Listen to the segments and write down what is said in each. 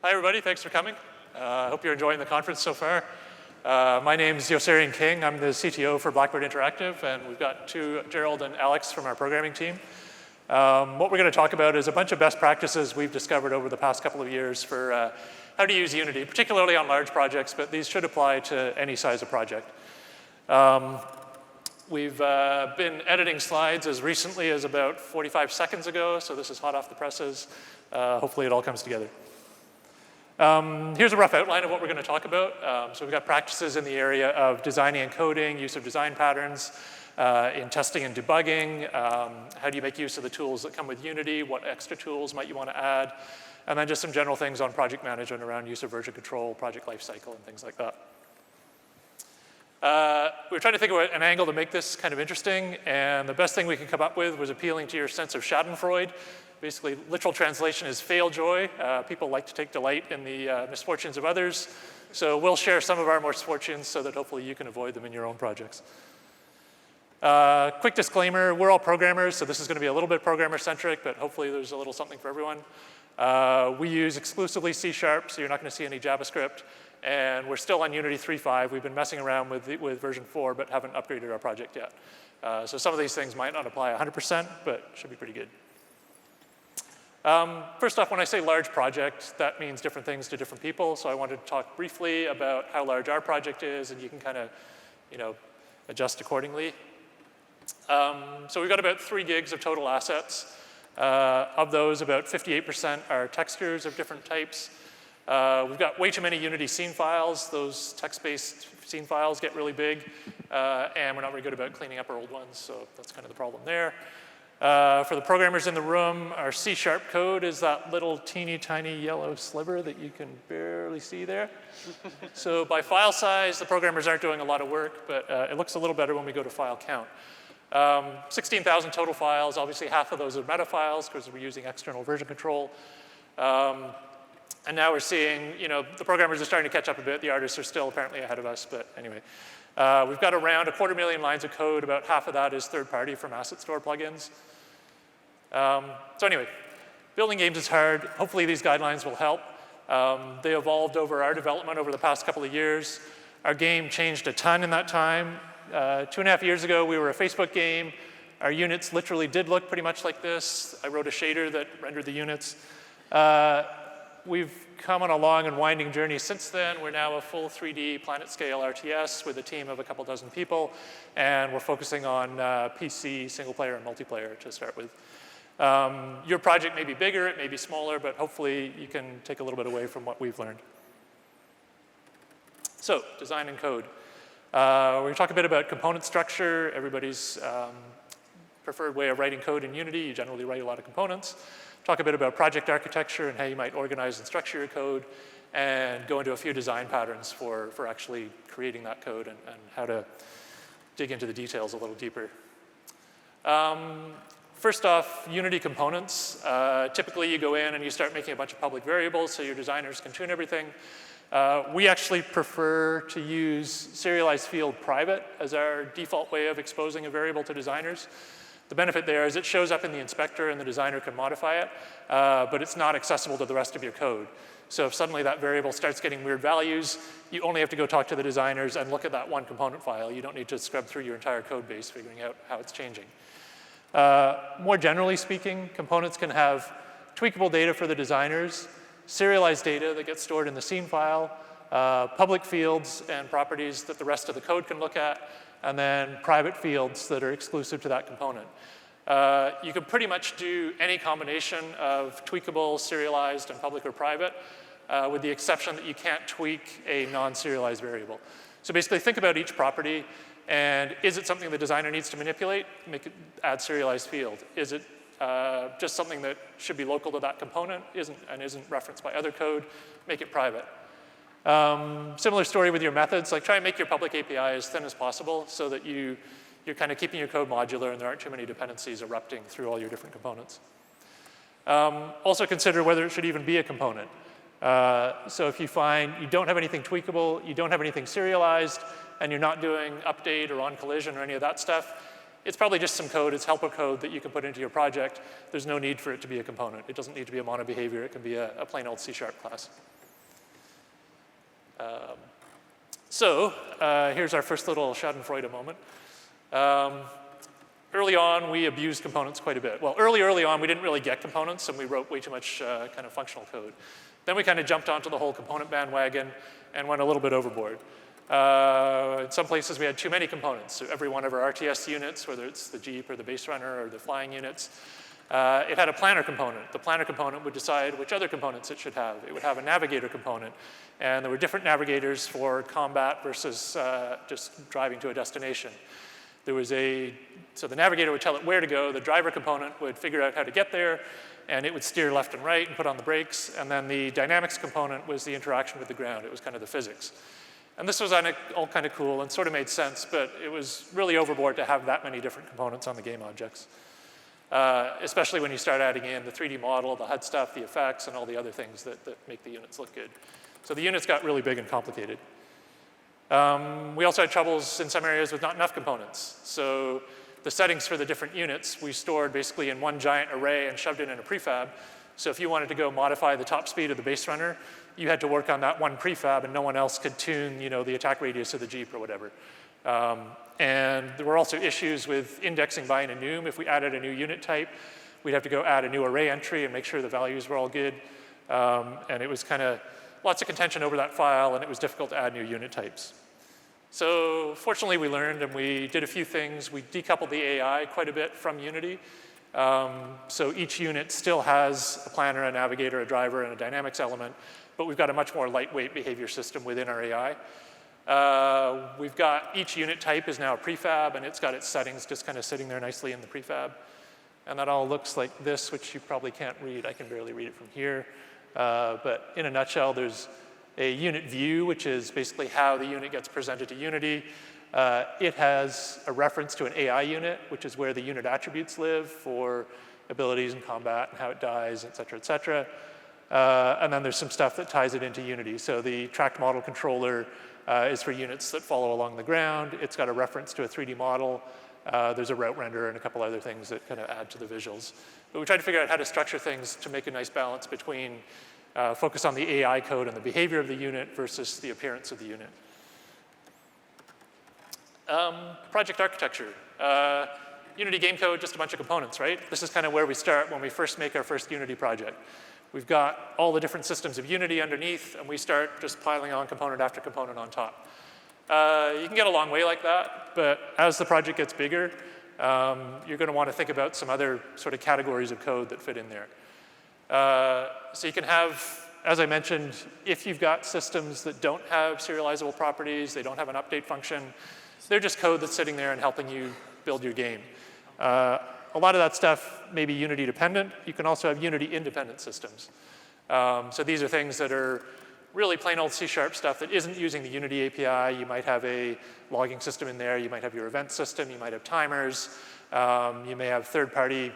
Hi, everybody. Thanks for coming. I hope you're enjoying the conference so far. My name's Yosarian King. I'm the CTO for Blackbird Interactive, and we've got Gerald and Alex from our programming team. What we're going to talk about is a bunch of best practices we've discovered over the past couple of years for how to use Unity, particularly on large projects, but these should apply to any size of project. We've been editing slides as recently as about 45 seconds ago, so this is hot off the presses. Hopefully it all comes together. Here's a rough outline of what we're going to talk about. So we've got practices in the area of designing and coding, use of design patterns, in testing and debugging, how do you make use of the tools that come with Unity, what extra tools might you want to add, and then just some general things on project management around use of version control, project lifecycle, and things like that. We were trying to think of an angle to make this kind of interesting, and the best thing we could come up with was appealing to your sense of schadenfreude. Basically, literal translation is fail joy. People like to take delight in the misfortunes of others. So we'll share some of our misfortunes so that hopefully you can avoid them in your own projects. Quick disclaimer, we're all programmers, so this is going to be a little bit programmer-centric, but hopefully there's a little something for everyone. We use exclusively C#, so you're not going to see any JavaScript. And we're still on Unity 3.5. We've been messing around with version 4, but haven't upgraded our project yet. So some of these things might not apply 100%, but should be pretty good. First off, when I say large project, that means different things to different people. So I wanted to talk briefly about how large our project is, and you can kind of, adjust accordingly. So we've got about 3 gigs of total assets. Of those, about 58% are textures of different types. We've got way too many Unity scene files. Those text-based scene files get really big, and we're not very good about cleaning up our old ones, so that's kind of the problem there. For the programmers in the room, our C# code is that little teeny tiny yellow sliver that you can barely see there. So by file size, the programmers aren't doing a lot of work, but it looks a little better when we go to file count. 16,000 total files. Obviously, half of those are meta files because we're using external version control. And now we're seeing, the programmers are starting to catch up a bit. The artists are still apparently ahead of us, but anyway. We've got around 250,000 lines of code. About half of that is third-party from asset store plugins. So anyway, building games is hard. Hopefully these guidelines will help. They evolved over our development over the past couple of years. Our game changed a ton in that time. 2.5 years ago, we were a Facebook game. Our units literally did look pretty much like this. I wrote a shader that rendered the units. We've come on a long and winding journey since then. We're now a full 3D planet-scale RTS with a team of a couple dozen people, and we're focusing on PC, single-player, and multiplayer to start with. Your project may be bigger, it may be smaller, but hopefully you can take a little bit away from what we've learned. So, design and code. We're going to talk a bit about component structure. Everybody's preferred way of writing code in Unity. You generally write a lot of components. Talk a bit about project architecture and how you might organize and structure your code, and go into a few design patterns for actually creating that code and how to dig into the details a little deeper. First off, Unity components. Typically, you go in and you start making a bunch of public variables so your designers can tune everything. We actually prefer to use serialized field private as our default way of exposing a variable to designers. The benefit there is it shows up in the inspector and the designer can modify it, but it's not accessible to the rest of your code. So if suddenly that variable starts getting weird values, you only have to go talk to the designers and look at that one component file. You don't need to scrub through your entire code base figuring out how it's changing. More generally speaking, components can have tweakable data for the designers, serialized data that gets stored in the scene file, public fields and properties that the rest of the code can look at, and then private fields that are exclusive to that component. You can pretty much do any combination of tweakable, serialized, and public or private, with the exception that you can't tweak a non-serialized variable. So basically, think about each property, and is it something the designer needs to manipulate? Add serialized field. Is it just something that should be local to that component and isn't referenced by other code? Make it private. Similar story with your methods. Like, try and make your public API as thin as possible so that you're kind of keeping your code modular and there aren't too many dependencies erupting through all your different components. Also consider whether it should even be a component. So if you find you don't have anything tweakable, you don't have anything serialized, and you're not doing update or on collision or any of that stuff, it's probably just some code. It's helper code that you can put into your project. There's no need for it to be a component. It doesn't need to be a mono behavior. It can be a plain old C# class. Here's our first little Schadenfreude moment. Early on, we abused components quite a bit. Well, early on, we didn't really get components, and we wrote way too much kind of functional code. Then we kind of jumped onto the whole component bandwagon and went a little bit overboard. In some places, we had too many components. So every one of our RTS units, whether it's the Jeep or the base runner or the flying units, it had a planner component. The planner component would decide which other components it should have. It would have a navigator component. And there were different navigators for combat versus just driving to a destination. There was so the navigator would tell it where to go. The driver component would figure out how to get there. And it would steer left and right and put on the brakes. And then the dynamics component was the interaction with the ground. It was kind of the physics. And this was all kind of cool and sort of made sense, but it was really overboard to have that many different components on the game objects, especially when you start adding in the 3D model, the HUD stuff, the effects, and all the other things that make the units look good. So the units got really big and complicated. We also had troubles in some areas with not enough components. So the settings for the different units we stored basically in one giant array and shoved it in a prefab. So if you wanted to go modify the top speed of the base runner, you had to work on that one prefab, and no one else could tune, the attack radius of the Jeep or whatever. And there were also issues with indexing by an enum. If we added a new unit type, we'd have to go add a new array entry and make sure the values were all good. And it was kind of lots of contention over that file, and it was difficult to add new unit types. So fortunately, we learned, and we did a few things. We decoupled the AI quite a bit from Unity. So each unit still has a planner, a navigator, a driver, and a dynamics element, but we've got a much more lightweight behavior system within our AI. We've got each unit type is now a prefab, and it's got its settings just kind of sitting there nicely in the prefab. And that all looks like this, which you probably can't read. I can barely read it from here. But in a nutshell, there's a unit view, which is basically how the unit gets presented to Unity. It has a reference to an AI unit, which is where the unit attributes live for abilities in combat and how it dies, et cetera, et cetera. And then there's some stuff that ties it into Unity. So the tracked model controller is for units that follow along the ground. It's got a reference to a 3D model. There's a route renderer and a couple other things that kind of add to the visuals. But we tried to figure out how to structure things to make a nice balance between focus on the AI code and the behavior of the unit versus the appearance of the unit. Project architecture. Unity game code, just a bunch of components, right? This is kind of where we start when we first make our first Unity project. We've got all the different systems of Unity underneath, and we start just piling on component after component on top. You can get a long way like that, but as the project gets bigger, you're going to want to think about some other sort of categories of code that fit in there. So you can have, as I mentioned, if you've got systems that don't have serializable properties, they don't have an update function, they're just code that's sitting there and helping you build your game. A lot of that stuff may be Unity dependent. You can also have Unity independent systems. So these are things that are really plain old C# stuff that isn't using the Unity API. You might have a logging system in there. You might have your event system. You might have timers. You may have third-party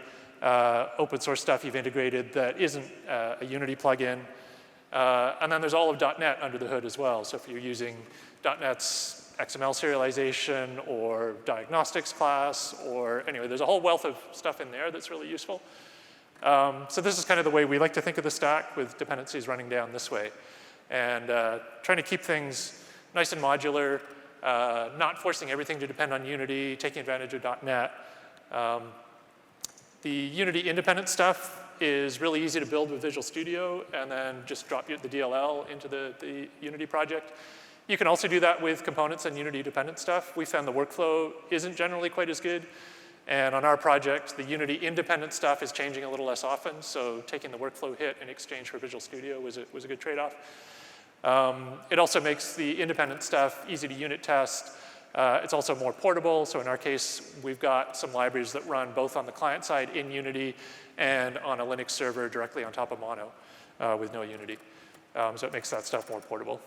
open source stuff you've integrated that isn't a Unity plugin. And then there's all of .NET under the hood as well. So if you're using .NET's XML serialization or diagnostics class, or anyway, there's a whole wealth of stuff in there that's really useful. So this is kind of the way we like to think of the stack, with dependencies running down this way. And trying to keep things nice and modular, not forcing everything to depend on Unity, taking advantage of .NET. The Unity independent stuff is really easy to build with Visual Studio, and then just drop the DLL into the Unity project. You can also do that with components and Unity dependent stuff. We found the workflow isn't generally quite as good. And on our project, the Unity independent stuff is changing a little less often. So taking the workflow hit in exchange for Visual Studio was a good trade-off. It also makes the independent stuff easy to unit test. It's also more portable. So in our case, we've got some libraries that run both on the client side in Unity and on a Linux server directly on top of Mono with no Unity. So it makes that stuff more portable.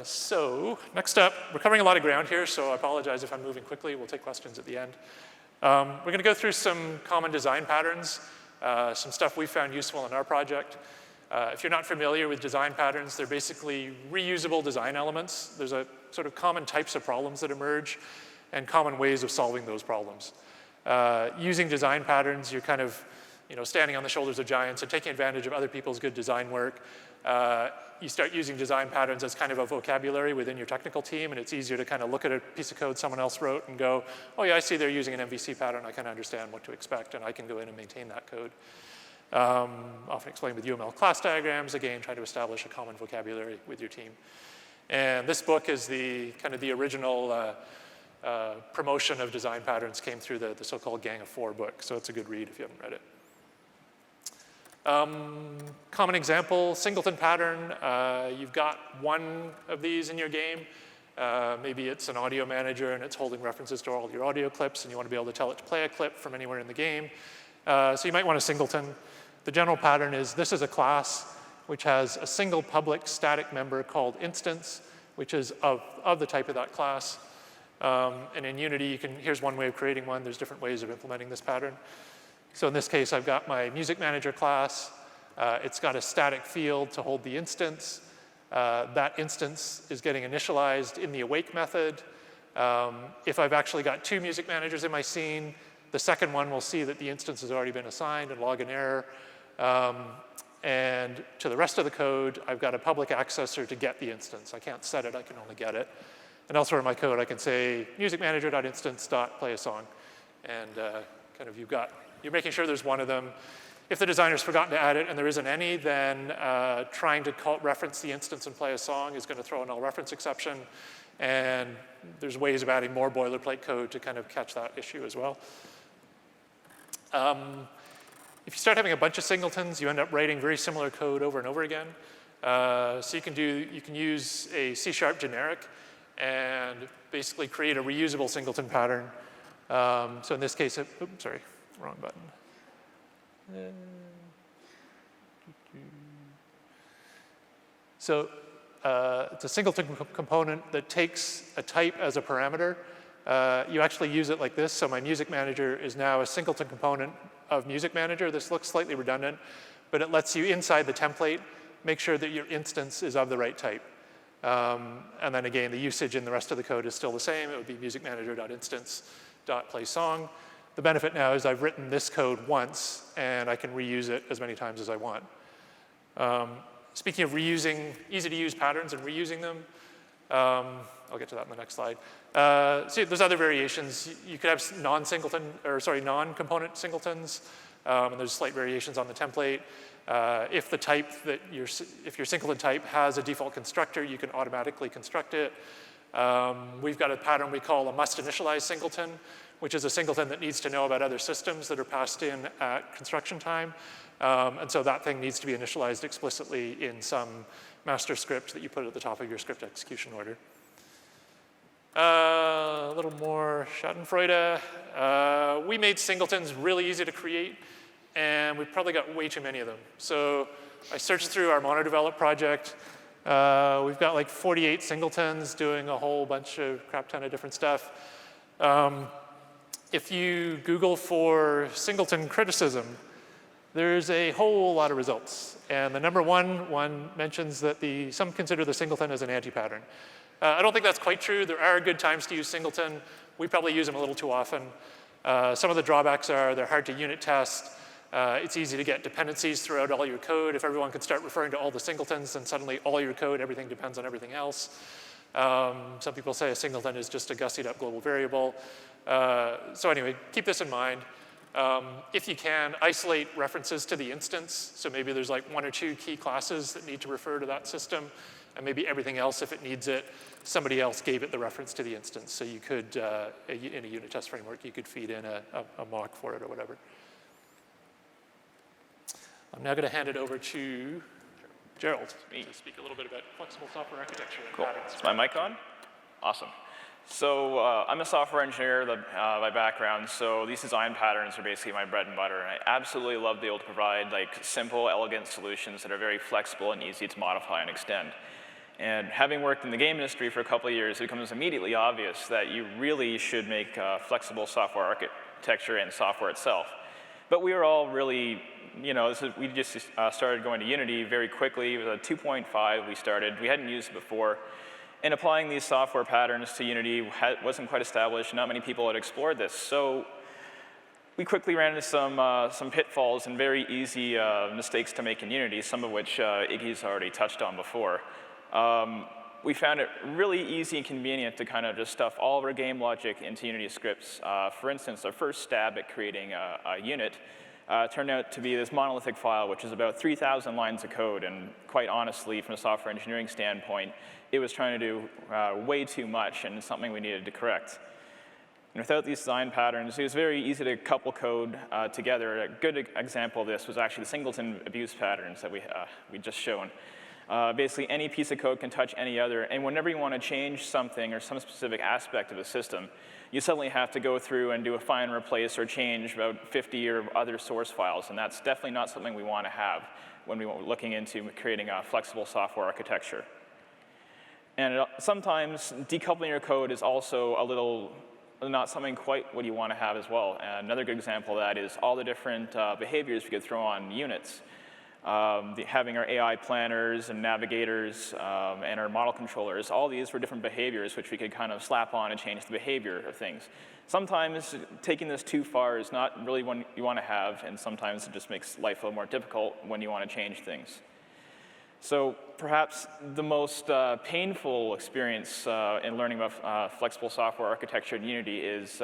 So next up, we're covering a lot of ground here, so I apologize if I'm moving quickly. We'll take questions at the end. We're going to go through some common design patterns, some stuff we found useful in our project. If you're not familiar with design patterns, they're basically reusable design elements. There's a sort of common types of problems that emerge and common ways of solving those problems. Using design patterns, you're kind of standing on the shoulders of giants and taking advantage of other people's good design work. You start using design patterns as kind of a vocabulary within your technical team, and it's easier to kind of look at a piece of code someone else wrote and go, oh yeah, I see they're using an MVC pattern. I kind of understand what to expect, and I can go in and maintain that code. Often explained with UML class diagrams. Again, try to establish a common vocabulary with your team. And this book is the kind of the original promotion of design patterns, came through the so-called Gang of Four book, so it's a good read if you haven't read it. Common example, singleton pattern. You've got one of these in your game. Maybe it's an audio manager and it's holding references to all your audio clips, and you want to be able to tell it to play a clip from anywhere in the game. So you might want a singleton. The general pattern is this is a class which has a single public static member called instance, which is of the type of that class. And in Unity, here's one way of creating one. There's different ways of implementing this pattern. So in this case, I've got my music manager class. It's got a static field to hold the instance. That instance is getting initialized in the awake method. If I've actually got two music managers in my scene, the second one will see that the instance has already been assigned and log an error. And to the rest of the code, I've got a public accessor to get the instance. I can't set it, I can only get it. And elsewhere in my code, I can say musicmanager.instance.play a song. And kind of you're making sure there's one of them. If the designer's forgotten to add it and there isn't any, then trying to reference the instance and play a song is going to throw a null reference exception. And there's ways of adding more boilerplate code to kind of catch that issue as well. If you start having a bunch of singletons, you end up writing very similar code over and over again. So you can use a C# generic and basically create a reusable singleton pattern. So in this case, oops, sorry, wrong button. So it's a singleton component that takes a type as a parameter. You actually use it like this. So my music manager is now a singleton component of music manager. This looks slightly redundant, but it lets you, inside the template, make sure that your instance is of the right type. And then again, the usage in the rest of the code is still the same. It would be musicmanager.instance.playsong. The benefit now is I've written this code once, and I can reuse it as many times as I want. Speaking of reusing, easy to use patterns and reusing them, I'll get to that in the next slide. See, there's other variations. You could have non-component singletons, and there's slight variations on the template. If your singleton type has a default constructor, you can automatically construct it. We've got a pattern we call a must initialize singleton, which is a singleton that needs to know about other systems that are passed in at construction time. And so that thing needs to be initialized explicitly in some master script that you put at the top of your script execution order. A little more Schadenfreude. We made singletons really easy to create, and we've probably got way too many of them. So I searched through our mono-develop project. We've got like 48 singletons doing a whole bunch of crap ton of different stuff. If you Google for singleton criticism, there's a whole lot of results. And the number one mentions that some consider the singleton as an anti-pattern. I don't think that's quite true. There are good times to use singleton. We probably use them a little too often. Some of the drawbacks are they're hard to unit test. It's easy to get dependencies throughout all your code. If everyone could start referring to all the singletons, then suddenly all your code, everything depends on everything else. Some people say a singleton is just a gussied up global variable. So anyway, keep this in mind. If you can, isolate references to the instance. So maybe there's like one or two key classes that need to refer to that system, and maybe everything else, if it needs it, somebody else gave it the reference to the instance. So you could, in a unit test framework, you could feed in a mock for it or whatever. I'm now going to hand it over to Gerald to speak a little bit about flexible software architecture and patterns. Is my mic on? Awesome. So I'm a software engineer by background, so these design patterns are basically my bread and butter. And I absolutely love being able to provide like simple, elegant solutions that are very flexible and easy to modify and extend. And having worked in the game industry for a couple of years, it becomes immediately obvious that you really should make flexible software architecture and software itself. But we were all really, we just started going to Unity very quickly. It was a 2.5 we started. We hadn't used it before. And applying these software patterns to Unity wasn't quite established. Not many people had explored this. So we quickly ran into some pitfalls and very easy mistakes to make in Unity, some of which Iggy's already touched on before. We found it really easy and convenient to kind of just stuff all of our game logic into Unity scripts. For instance, our first stab at creating a unit turned out to be this monolithic file, which is about 3,000 lines of code. And quite honestly, from a software engineering standpoint, it was trying to do way too much, and it's something we needed to correct. And without these design patterns, it was very easy to couple code together. A good example of this was actually the singleton abuse patterns that we just shown. Basically, any piece of code can touch any other, and whenever you want to change something or some specific aspect of a system, you suddenly have to go through and do a find, replace, or change about 50 or other source files, and that's definitely not something we want to have when we're looking into creating a flexible software architecture. And sometimes decoupling your code is also a little not something quite what you want to have as well. And another good example of that is all the different behaviors we could throw on units. Having our AI planners and navigators and our model controllers, all these were different behaviors which we could kind of slap on and change the behavior of things. Sometimes taking this too far is not really what you want to have, and sometimes it just makes life a little more difficult when you want to change things. So perhaps the most painful experience in learning about flexible software architecture in Unity is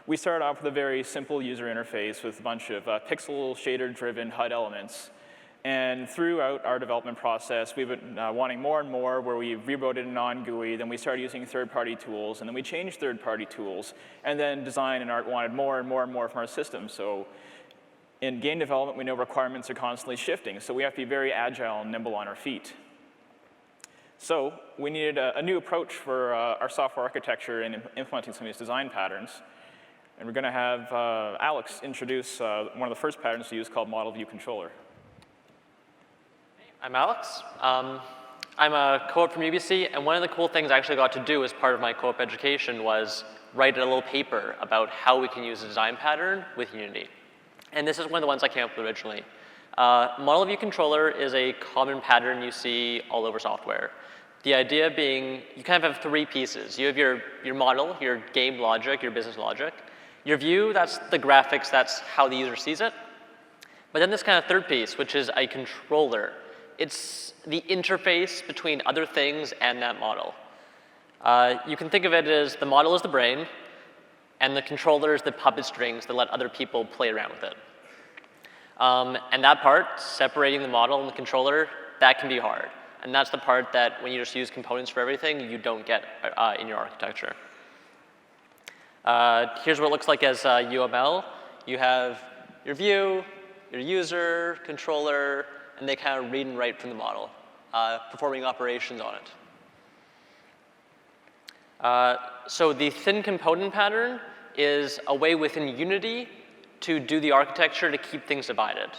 we started off with a very simple user interface with a bunch of pixel shader-driven HUD elements. And throughout our development process, we've been wanting more and more, where we rewrote it in non-GUI, then we started using third-party tools, and then we changed third-party tools, and then design and art wanted more and more and more from our system. So in game development, we know requirements are constantly shifting, so we have to be very agile and nimble on our feet. So we needed a new approach for our software architecture and implementing some of these design patterns. And we're going to have Alex introduce one of the first patterns to use called Model View Controller. I'm Alex. I'm a co-op from UBC, and one of the cool things I actually got to do as part of my co-op education was write a little paper about how we can use a design pattern with Unity. And this is one of the ones I came up with originally. Model View Controller is a common pattern you see all over software. The idea being you kind of have three pieces. You have your model, your game logic, your business logic. Your view, that's the graphics, that's how the user sees it. But then this kind of third piece, which is a controller. It's the interface between other things and that model. You can think of it as the model is the brain, and the controller is the puppet strings that let other people play around with it. And that part, separating the model and the controller, that can be hard. And that's the part that when you just use components for everything, you don't get in your architecture. Here's what it looks like as UML. You have your view, your user, controller, and they kind of read and write from the model, performing operations on it. So the thin component pattern is a way within Unity to do the architecture to keep things divided.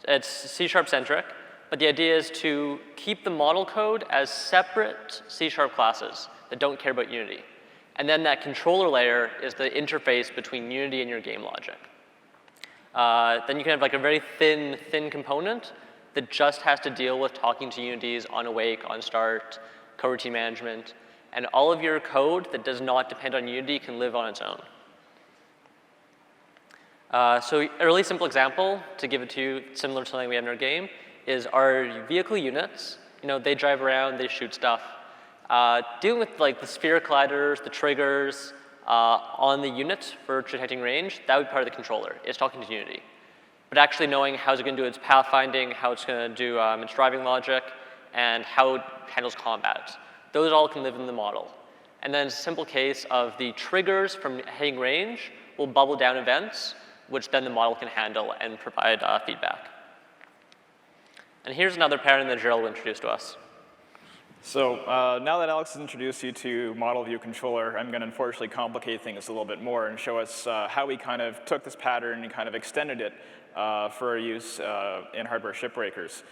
It's C#-centric, but the idea is to keep the model code as separate C# classes that don't care about Unity. And then that controller layer is the interface between Unity and your game logic. Then you can have like a very thin component that just has to deal with talking to Unity's on awake, on start, coroutine management, and all of your code that does not depend on Unity can live on its own. So a really simple example to give it to you, similar to something we have in our game, is our vehicle units. You know, they drive around, they shoot stuff. Dealing with like the sphere colliders, the triggers, on the unit for detecting range, that would be part of the controller. It's talking to Unity. But actually knowing how it's going to do its pathfinding, how it's going to do its driving logic, and how it handles combat. Those all can live in the model. And then a simple case of the triggers from hitting range will bubble down events, which then the model can handle and provide feedback. And here's another pattern that Gerald introduced to us. So now that Alex has introduced you to Model View Controller, I'm going to unfortunately complicate things a little bit more and show us how we kind of took this pattern and kind of extended it for our use in hardware Shipbreakers.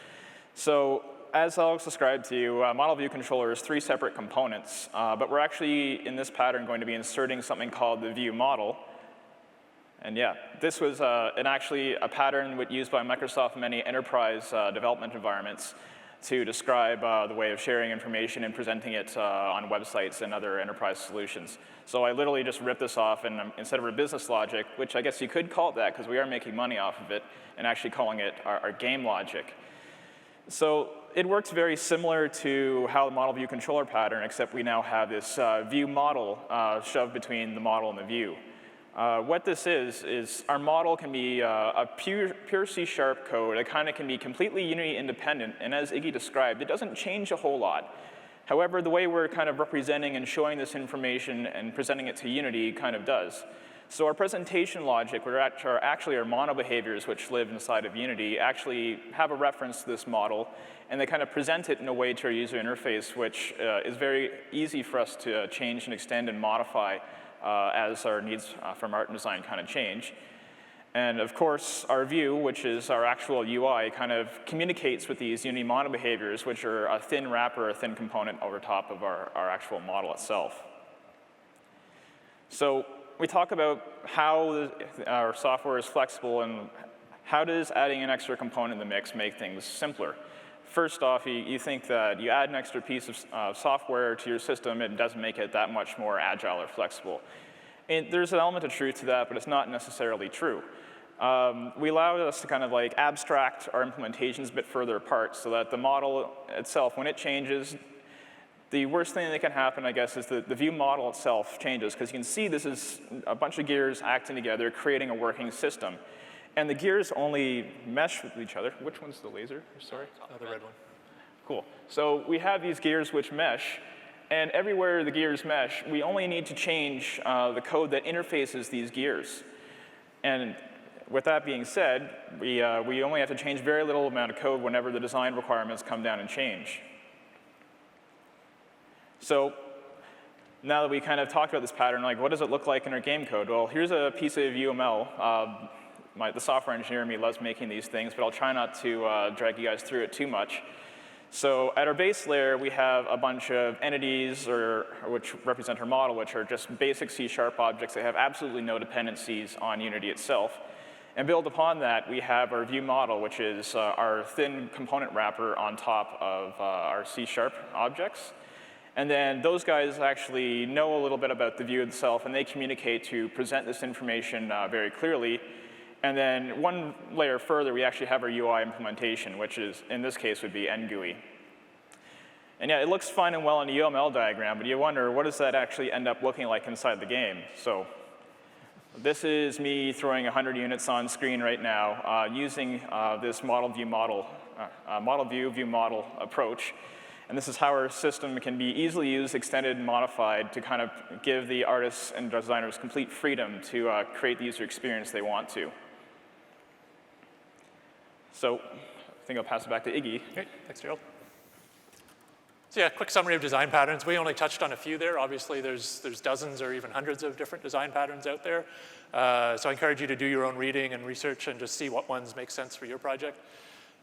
So as Alex described to you, Model View Controller is three separate components, but we're actually in this pattern going to be inserting something called the ViewModel. And yeah, this was actually a pattern used by Microsoft in many enterprise development environments to describe the way of sharing information and presenting it on websites and other enterprise solutions. So I literally just ripped this off, and instead of a business logic, which I guess you could call it that because we are making money off of it, and actually calling it our game logic. So it works very similar to how the model view controller pattern, except we now have this view model shoved between the model and the view. What this is our model can be a pure C# code. It kind of can be completely Unity independent, and as Iggy described, it doesn't change a whole lot. However, the way we're kind of representing and showing this information and presenting it to Unity kind of does. So our presentation logic, which are actually our mono behaviors, which live inside of Unity, actually have a reference to this model, and they kind of present it in a way to our user interface, which is very easy for us to change and extend and modify as our needs from art and design kind of change. And of course, our view, which is our actual UI, kind of communicates with these Unity mono behaviors, which are a thin wrapper, a thin component over top of our actual model itself. So we talk about how our software is flexible and how does adding an extra component in the mix make things simpler. First off, you think that you add an extra piece of software to your system, it doesn't make it that much more agile or flexible. And there's an element of truth to that, but it's not necessarily true. We allow us to kind of like abstract our implementations a bit further apart so that the model itself, when it changes, the worst thing that can happen, I guess, is that the view model itself changes, because you can see this is a bunch of gears acting together, creating a working system. And the gears only mesh with each other. Which one's the laser? Sorry? Oh, the red one. Cool. So we have these gears which mesh, and everywhere the gears mesh, we only need to change the code that interfaces these gears. And with that being said, we only have to change very little amount of code whenever the design requirements come down and change. So now that we kind of talked about this pattern, like what does it look like in our game code? Well, here's a piece of ViewModel. The software engineer in me loves making these things, but I'll try not to drag you guys through it too much. So at our base layer, we have a bunch of entities, which represent our model, which are just basic C# objects that have absolutely no dependencies on Unity itself. And built upon that, we have our view model, which is our thin component wrapper on top of our C# objects. And then those guys actually know a little bit about the view itself, and they communicate to present this information very clearly. And then one layer further, we actually have our UI implementation, which is, in this case, would be NGUI. And yeah, it looks fine and well in a UML diagram, but you wonder, what does that actually end up looking like inside the game? So this is me throwing 100 units on screen right now using this model view model approach. And this is how our system can be easily used, extended, and modified to kind of give the artists and designers complete freedom to create the user experience they want to. So I think I'll pass it back to Iggy. Great, thanks, Gerald. So yeah, quick summary of design patterns. We only touched on a few there. Obviously, there's dozens or even hundreds of different design patterns out there. So I encourage you to do your own reading and research and just see what ones make sense for your project.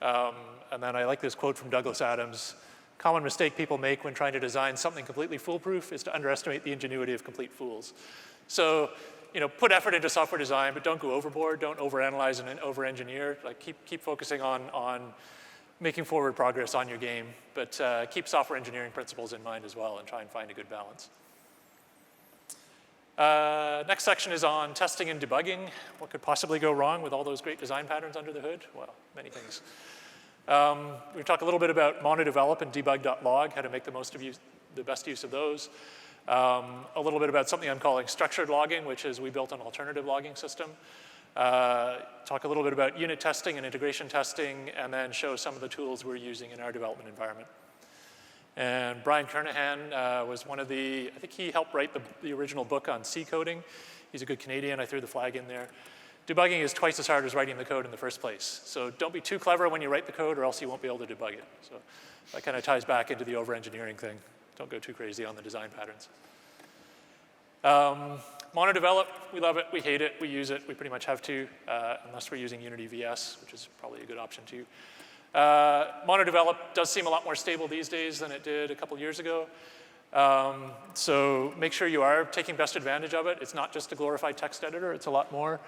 And then I like this quote from Douglas Adams. Common mistake people make when trying to design something completely foolproof is to underestimate the ingenuity of complete fools. So, put effort into software design, but don't go overboard. Don't overanalyze and over-engineer. Like keep focusing on making forward progress on your game, but keep software engineering principles in mind as well, and try and find a good balance. Next section is on testing and debugging. What could possibly go wrong with all those great design patterns under the hood? Well, many things. We talk a little bit about monodevelop and debug.log, how to make the best use of those. A little bit about something I'm calling structured logging, which is we built an alternative logging system. Talk a little bit about unit testing and integration testing, and then show some of the tools we're using in our development environment. And Brian Kernahan was one of I think he helped write the original book on C coding. He's a good Canadian. I threw the flag in there. Debugging is twice as hard as writing the code in the first place. So don't be too clever when you write the code, or else you won't be able to debug it. So that kind of ties back into the over-engineering thing. Don't go too crazy on the design patterns. Monodevelop, we love it, we hate it, we use it, we pretty much have to, unless we're using Unity VS, which is probably a good option too. Monodevelop does seem a lot more stable these days than it did a couple years ago. So make sure you are taking best advantage of it. It's not just a glorified text editor, it's a lot more.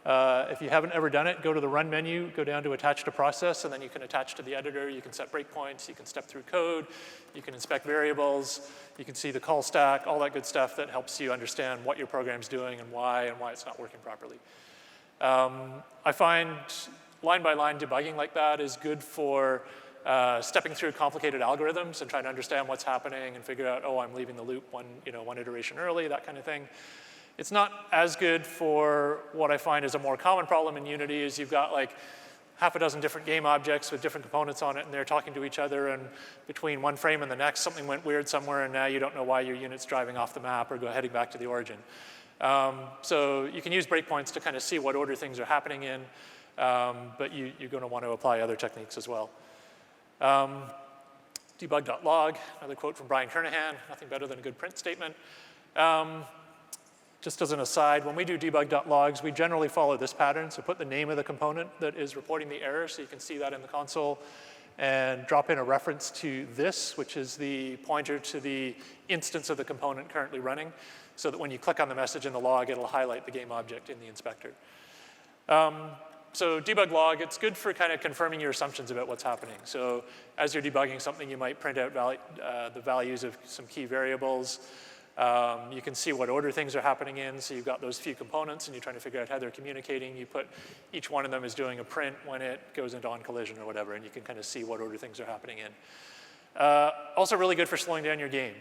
If you haven't ever done it, go to the Run menu, go down to Attach to Process, and then you can attach to the editor. You can set breakpoints. You can step through code. You can inspect variables. You can see the call stack, all that good stuff that helps you understand what your program's doing and why it's not working properly. I find line-by-line debugging like that is good for stepping through complicated algorithms and trying to understand what's happening and figure out, oh, I'm leaving the loop one iteration early, that kind of thing. It's not as good for what I find is a more common problem in Unity is you've got like half a dozen different game objects with different components on it, and they're talking to each other, and between one frame and the next, something went weird somewhere, and now you don't know why your unit's driving off the map or heading back to the origin. So you can use breakpoints to kind of see what order things are happening in, but you're going to want to apply other techniques as well. Debug.log, another quote from Brian Kernighan, nothing better than a good print statement. Just as an aside, when we do debug.logs, we generally follow this pattern. So put the name of the component that is reporting the error so you can see that in the console, and drop in a reference to this, which is the pointer to the instance of the component currently running, so that when you click on the message in the log, it'll highlight the game object in the inspector. So debug log, it's good for kind of confirming your assumptions about what's happening. So as you're debugging something, you might print out the values of some key variables. You can see what order things are happening in. So you've got those few components, and you're trying to figure out how they're communicating. You put each one of them is doing a print when it goes into on collision or whatever, and you can kind of see what order things are happening in. Also really good for slowing down your game.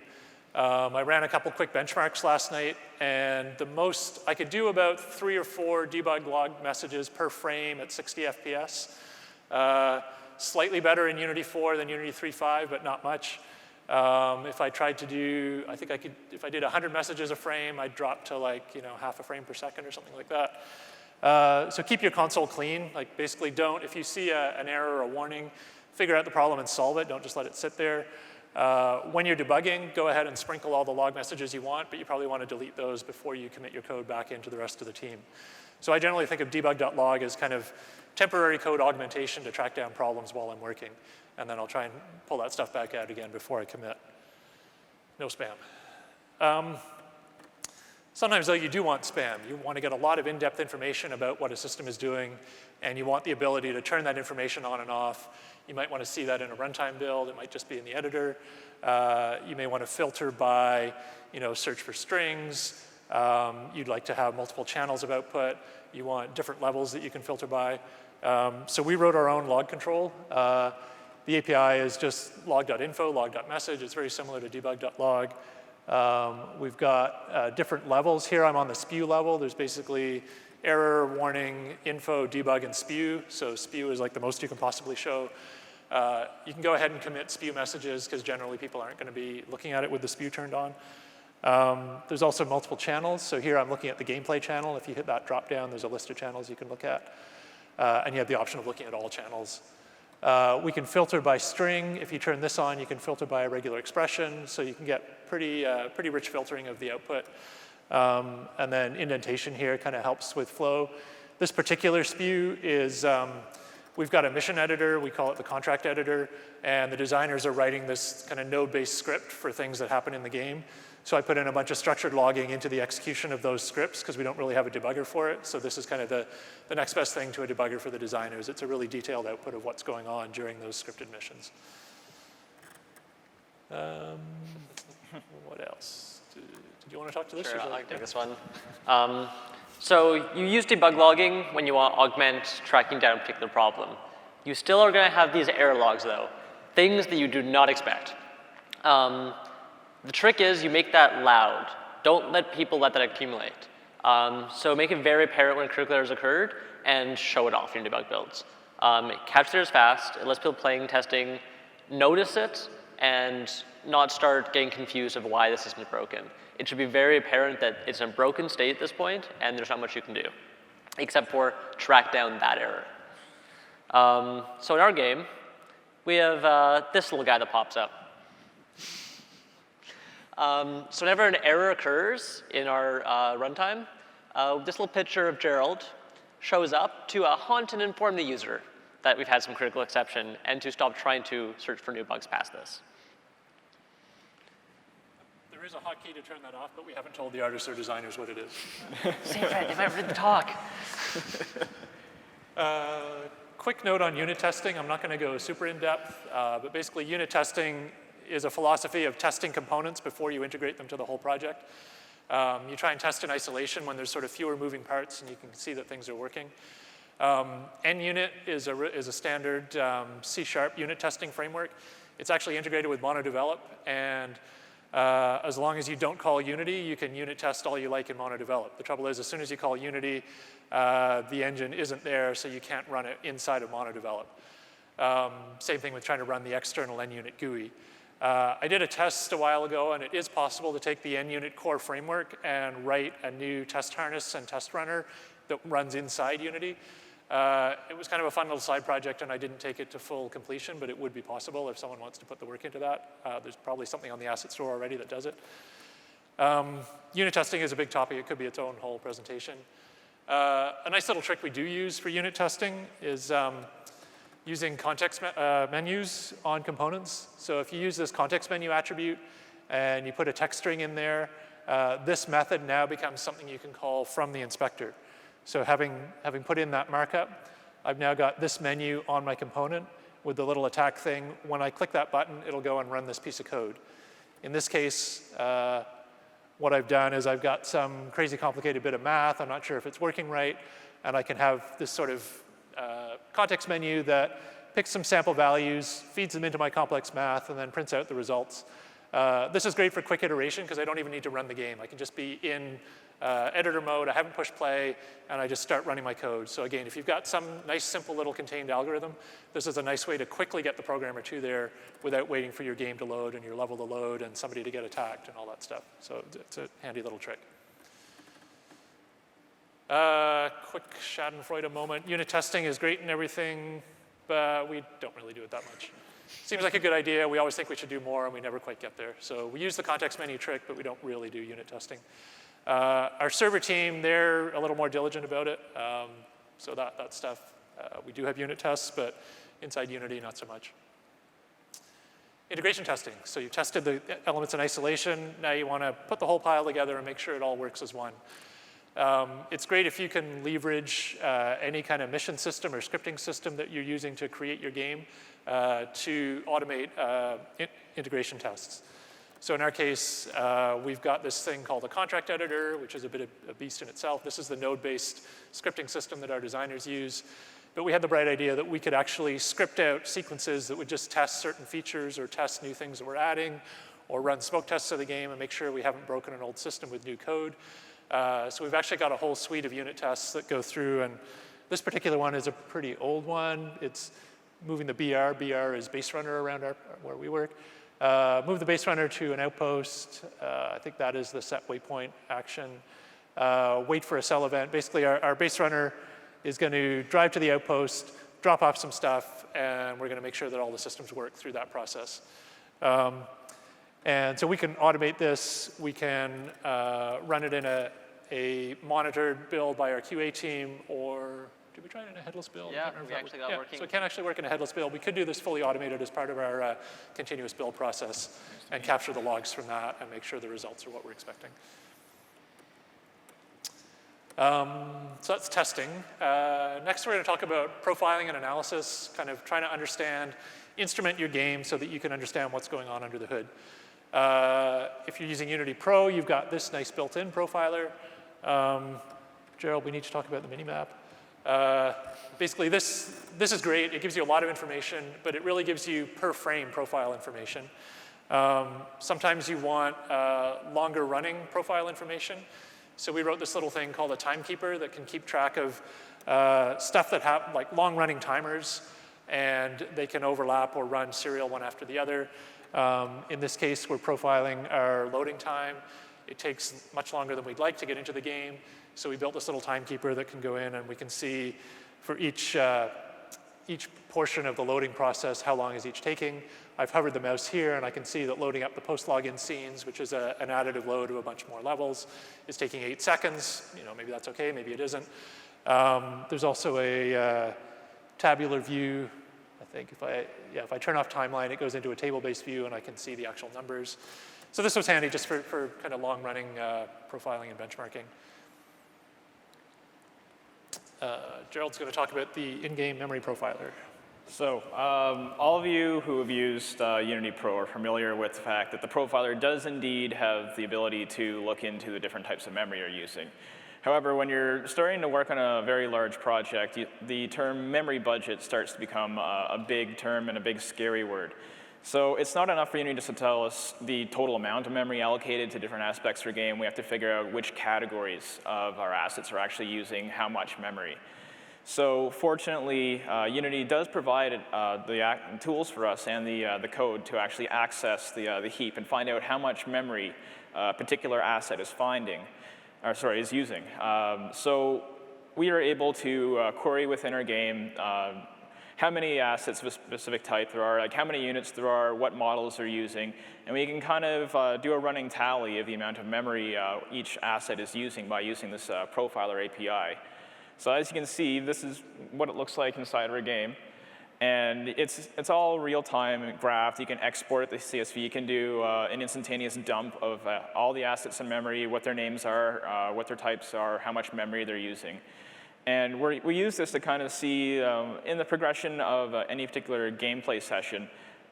I ran a couple quick benchmarks last night, and the most, I could do about 3 or 4 debug log messages per frame at 60 FPS. Slightly better in Unity 4 than Unity 3.5, but not much. If I tried to do, I think I could, if I did 100 messages a frame, I'd drop to like, half a frame per second or something like that. So keep your console clean. Like basically don't, if you see an error or a warning, figure out the problem and solve it. Don't just let it sit there. When you're debugging, go ahead and sprinkle all the log messages you want, but you probably want to delete those before you commit your code back into the rest of the team. So I generally think of debug.log as kind of temporary code augmentation to track down problems while I'm working. And then I'll try and pull that stuff back out again before I commit. No spam. Sometimes, though, you do want spam. You want to get a lot of in-depth information about what a system is doing, and you want the ability to turn that information on and off. You might want to see that in a runtime build. It might just be in the editor. You may want to filter by, search for strings. You'd like to have multiple channels of output. You want different levels that you can filter by. So we wrote our own log control. The API is just log.info, log.message. It's very similar to debug.log. We've got different levels. Here I'm on the spew level. There's basically error, warning, info, debug, and spew. So spew is like the most you can possibly show. You can go ahead and commit spew messages because generally people aren't going to be looking at it with the spew turned on. There's also multiple channels. So here I'm looking at the gameplay channel. If you hit that drop down, there's a list of channels you can look at. And you have the option of looking at all channels. We can filter by string. If you turn this on, you can filter by a regular expression. So you can get pretty rich filtering of the output. And then indentation here kind of helps with flow. This particular spew is, we've got a mission editor. We call it the contract editor. And the designers are writing this kind of node-based script for things that happen in the game. So I put in a bunch of structured logging into the execution of those scripts because we don't really have a debugger for it. So this is kind of the next best thing to a debugger for the designers. It's a really detailed output of what's going on during those scripted missions. What else? Did you want to talk to this? Sure, I can take this one. So you use debug logging when you want to augment tracking down a particular problem. You still are going to have these error logs, though, things that you do not expect. The trick is you make that loud. Don't let people let that accumulate. So make it very apparent when critical errors occurred and show it off in your debug builds. It captures errors fast. It lets people playing, testing, notice it and not start getting confused of why the system is broken. It should be very apparent that it's in a broken state at this point and there's not much you can do except for track down that error. So in our game, we have this little guy that pops up. So whenever an error occurs in our runtime, this little picture of Gerald shows up to haunt and inform the user that we've had some critical exception and to stop trying to search for new bugs past this. There There is a hotkey to turn that off, but we haven't told the artists or designers what it is. Secret, they might read the talk. Quick note on unit testing. I'm not going to go super in-depth, but basically unit testing is a philosophy of testing components before you integrate them to the whole project. You try and test in isolation when there's sort of fewer moving parts and you can see that things are working. NUnit is a standard C# unit testing framework. It's actually integrated with MonoDevelop, and as long as you don't call Unity, you can unit test all you like in MonoDevelop. The trouble is, as soon as you call Unity, the engine isn't there, so you can't run it inside of MonoDevelop. Same thing with trying to run the external NUnit GUI. I did a test a while ago, and it is possible to take the NUnit core framework and write a new test harness and test runner that runs inside Unity. It was kind of a fun little side project, and I didn't take it to full completion, but it would be possible if someone wants to put the work into that. There's probably something on the asset store already that does it. Unit testing is a big topic. It could be its own whole presentation. A nice little trick we do use for unit testing is using context menus on components. So if you use this context menu attribute and you put a text string in there, this method now becomes something you can call from the inspector. So having put in that markup, I've now got this menu on my component with the little attack thing. When I click that button, it'll go and run this piece of code. In this case, what I've done is I've got some crazy complicated bit of math. I'm not sure if it's working right. And I can have this sort of context menu that picks some sample values, feeds them into my complex math, and then prints out the results. This is great for quick iteration because I don't even need to run the game. I can just be in editor mode. I haven't pushed play, and I just start running my code. So again, if you've got some nice, simple little contained algorithm, this is a nice way to quickly get the programmer to there without waiting for your game to load and your level to load and somebody to get attacked and all that stuff. So it's a handy little trick. Quick Schadenfreude moment. Unit testing is great and everything, but we don't really do it that much. Seems like a good idea. We always think we should do more, and we never quite get there. So we use the context menu trick, but we don't really do unit testing. Our server team, they're a little more diligent about it. So that stuff, we do have unit tests, but inside Unity, not so much. Integration testing. So you've tested the elements in isolation. Now you want to put the whole pile together and make sure it all works as one. It's great if you can leverage any kind of mission system or scripting system that you're using to create your game to automate integration tests. So in our case, we've got this thing called a contract editor, which is a bit of a beast in itself. This is the node-based scripting system that our designers use. But we had the bright idea that we could actually script out sequences that would just test certain features or test new things that we're adding, or run smoke tests of the game and make sure we haven't broken an old system with new code. So we've actually got a whole suite of unit tests that go through, and this particular one is a pretty old one. It's moving the BR. BR is base runner around where we work. Move the base runner to an outpost. I think that is the set waypoint action. Wait for a cell event. Basically, our base runner is going to drive to the outpost, drop off some stuff, and we're going to make sure that all the systems work through that process. And so we can automate this. We can run it in a monitored build by our QA team, or did we try it in a headless build? Yeah, we actually got working. So it can actually work in a headless build. We could do this fully automated as part of our continuous build process and capture the logs from that and make sure the results are what we're expecting. So that's testing. Next, we're going to talk about profiling and analysis, kind of trying to understand, instrument your game so that you can understand what's going on under the hood. If you're using Unity Pro, you've got this nice built-in profiler. Gerald, we need to talk about the minimap. Basically, this is great. It gives you a lot of information, but it really gives you per frame profile information. Sometimes you want longer running profile information. So we wrote this little thing called a timekeeper that can keep track of stuff that have like long running timers, and they can overlap or run serial one after the other. In this case, we're profiling our loading time. It takes much longer than we'd like to get into the game. So we built this little timekeeper that can go in, and we can see for each portion of the loading process how long is each taking. I've hovered the mouse here, and I can see that loading up the post-login scenes, which is an additive load of a bunch more levels, is taking 8 seconds. You know, maybe that's OK, maybe it isn't. There's also a tabular view. I think if I turn off timeline, it goes into a table-based view, and I can see the actual numbers. So this was handy just for kind of long-running profiling and benchmarking. Gerald's going to talk about the in-game memory profiler. So all of you who have used Unity Pro are familiar with the fact that the profiler does indeed have the ability to look into the different types of memory you're using. However, when you're starting to work on a very large project, the term memory budget starts to become a big term and a big scary word. So it's not enough for Unity just to tell us the total amount of memory allocated to different aspects of your game. We have to figure out which categories of our assets are actually using how much memory. So fortunately, Unity does provide the tools for us and the code to actually access the heap and find out how much memory a particular asset is is using. So we are able to query within our game how many assets of a specific type there are, like how many units there are, what models they're using, and we can kind of do a running tally of the amount of memory each asset is using by using this profiler API. So as you can see, this is what it looks like inside of our game. And it's all real-time graphed. You can export the CSV. You can do an instantaneous dump of all the assets in memory, what their names are, what their types are, how much memory they're using. And we use this to kind of see in the progression of any particular gameplay session,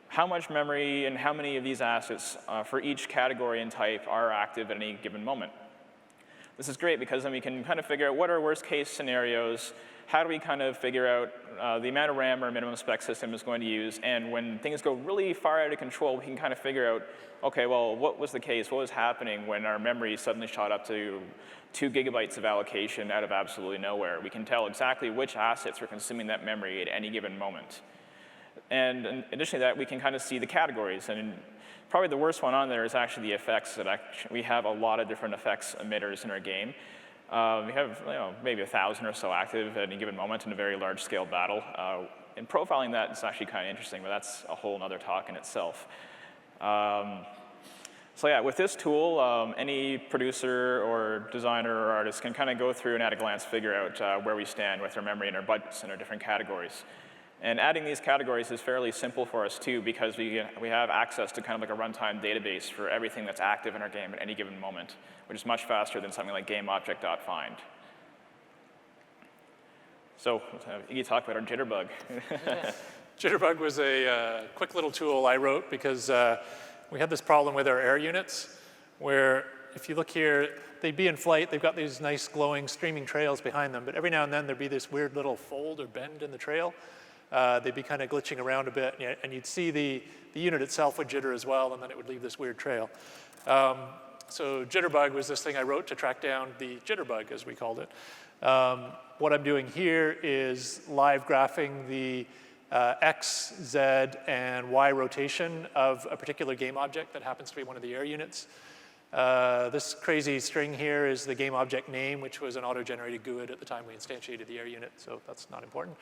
how much memory and how many of these assets for each category and type are active at any given moment. This is great because then we can kind of figure out what are worst case scenarios, how do we kind of figure out the amount of RAM our minimum spec system is going to use, and when things go really far out of control, we can kind of figure out, okay, well, what was the case? What was happening when our memory suddenly shot up to 2 gigabytes of allocation out of absolutely nowhere? We can tell exactly which assets were consuming that memory at any given moment. And in addition to that, we can kind of see the categories. And probably the worst one on there is actually the effects. We have a lot of different effects emitters in our game. We have maybe 1,000 or so active at any given moment in a very large-scale battle. And profiling that is actually kind of interesting, but that's a whole other talk in itself. So yeah, with this tool, any producer or designer or artist can kind of go through and at a glance figure out where we stand with our memory and our budgets and our different categories. And adding these categories is fairly simple for us too, because we have access to kind of like a runtime database for everything that's active in our game at any given moment, which is much faster than something like GameObject.find. So Iggy talked about our Jitterbug. Jitterbug was a quick little tool I wrote because we had this problem with our air units, where if you look here, they'd be in flight, they've got these nice glowing streaming trails behind them, but every now and then there'd be this weird little fold or bend in the trail. They'd be kind of glitching around a bit, and you'd see the unit itself would jitter as well, and then it would leave this weird trail. So Jitterbug was this thing I wrote to track down the jitterbug, as we called it. What I'm doing here is live graphing the X, Z, and Y rotation of a particular game object that happens to be one of the air units. This crazy string here is the game object name, which was an auto-generated GUID at the time we instantiated the air unit, so that's not important.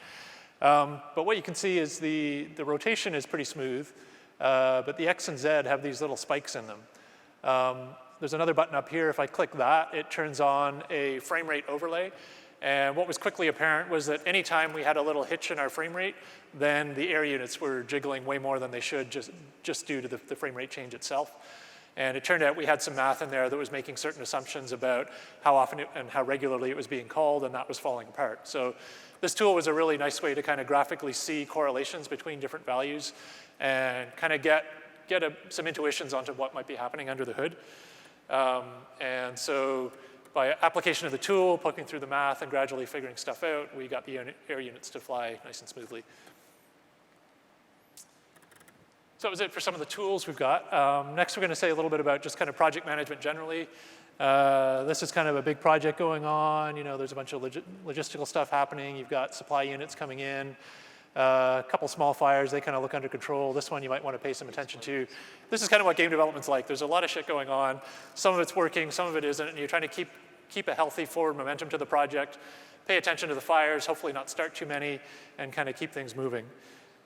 But what you can see is the rotation is pretty smooth, but the X and Z have these little spikes in them. There's another button up here. If I click that, it turns on a frame rate overlay. And what was quickly apparent was that anytime we had a little hitch in our frame rate, then the air units were jiggling way more than they should just due to the frame rate change itself. And it turned out we had some math in there that was making certain assumptions about how often and how regularly it was being called, and that was falling apart. So this tool was a really nice way to kind of graphically see correlations between different values and kind of get some intuitions onto what might be happening under the hood. And so by application of the tool, poking through the math and gradually figuring stuff out, we got the air units to fly nice and smoothly. So that was it for some of the tools we've got. Next, we're going to say a little bit about just kind of project management generally. This is kind of a big project going on. There's a bunch of logistical stuff happening. You've got supply units coming in. A couple small fires, they kind of look under control. This one you might want to pay some attention to. This is kind of what game development's like. There's a lot of shit going on. Some of it's working, some of it isn't, and you're trying to keep a healthy forward momentum to the project, pay attention to the fires, hopefully not start too many, and kind of keep things moving.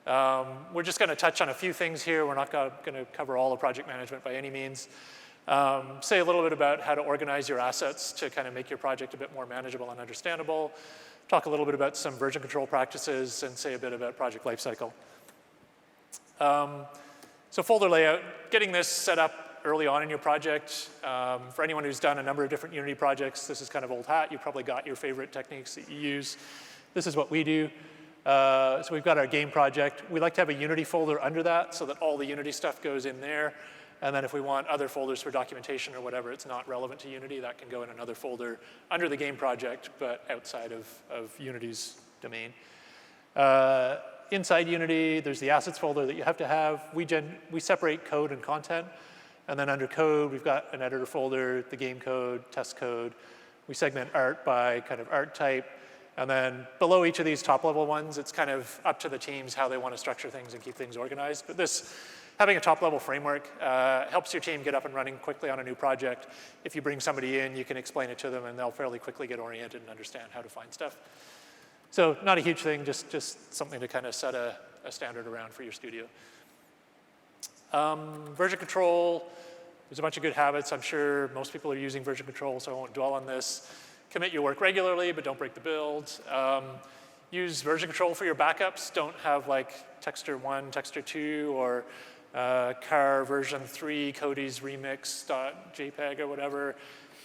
We're just going to touch on a few things here. We're not going to cover all of project management by any means. Say a little bit about how to organize your assets to kind of make your project a bit more manageable and understandable. Talk a little bit about some version control practices, and say a bit about project lifecycle. So folder layout, getting this set up early on in your project. For anyone who's done a number of different Unity projects, this is kind of old hat. You probably got your favorite techniques that you use. This is what we do. So we've got our game project. We like to have a Unity folder under that so that all the Unity stuff goes in there. And then if we want other folders for documentation or whatever, it's not relevant to Unity, that can go in another folder under the game project, but outside of Unity's domain. Inside Unity, there's the assets folder that you have to have. We separate code and content. And then under code, we've got an editor folder, the game code, test code. We segment art by kind of art type. And then below each of these top-level ones, it's kind of up to the teams how they want to structure things and keep things organized. But having a top-level framework helps your team get up and running quickly on a new project. If you bring somebody in, you can explain it to them, and they'll fairly quickly get oriented and understand how to find stuff. So not a huge thing, just something to kind of set a standard around for your studio. Version control, there's a bunch of good habits. I'm sure most people are using version control, so I won't dwell on this. Commit your work regularly, but don't break the build. Use version control for your backups. Don't have like texture 1, texture 2, or car version 3, Cody's remix.jpg or whatever.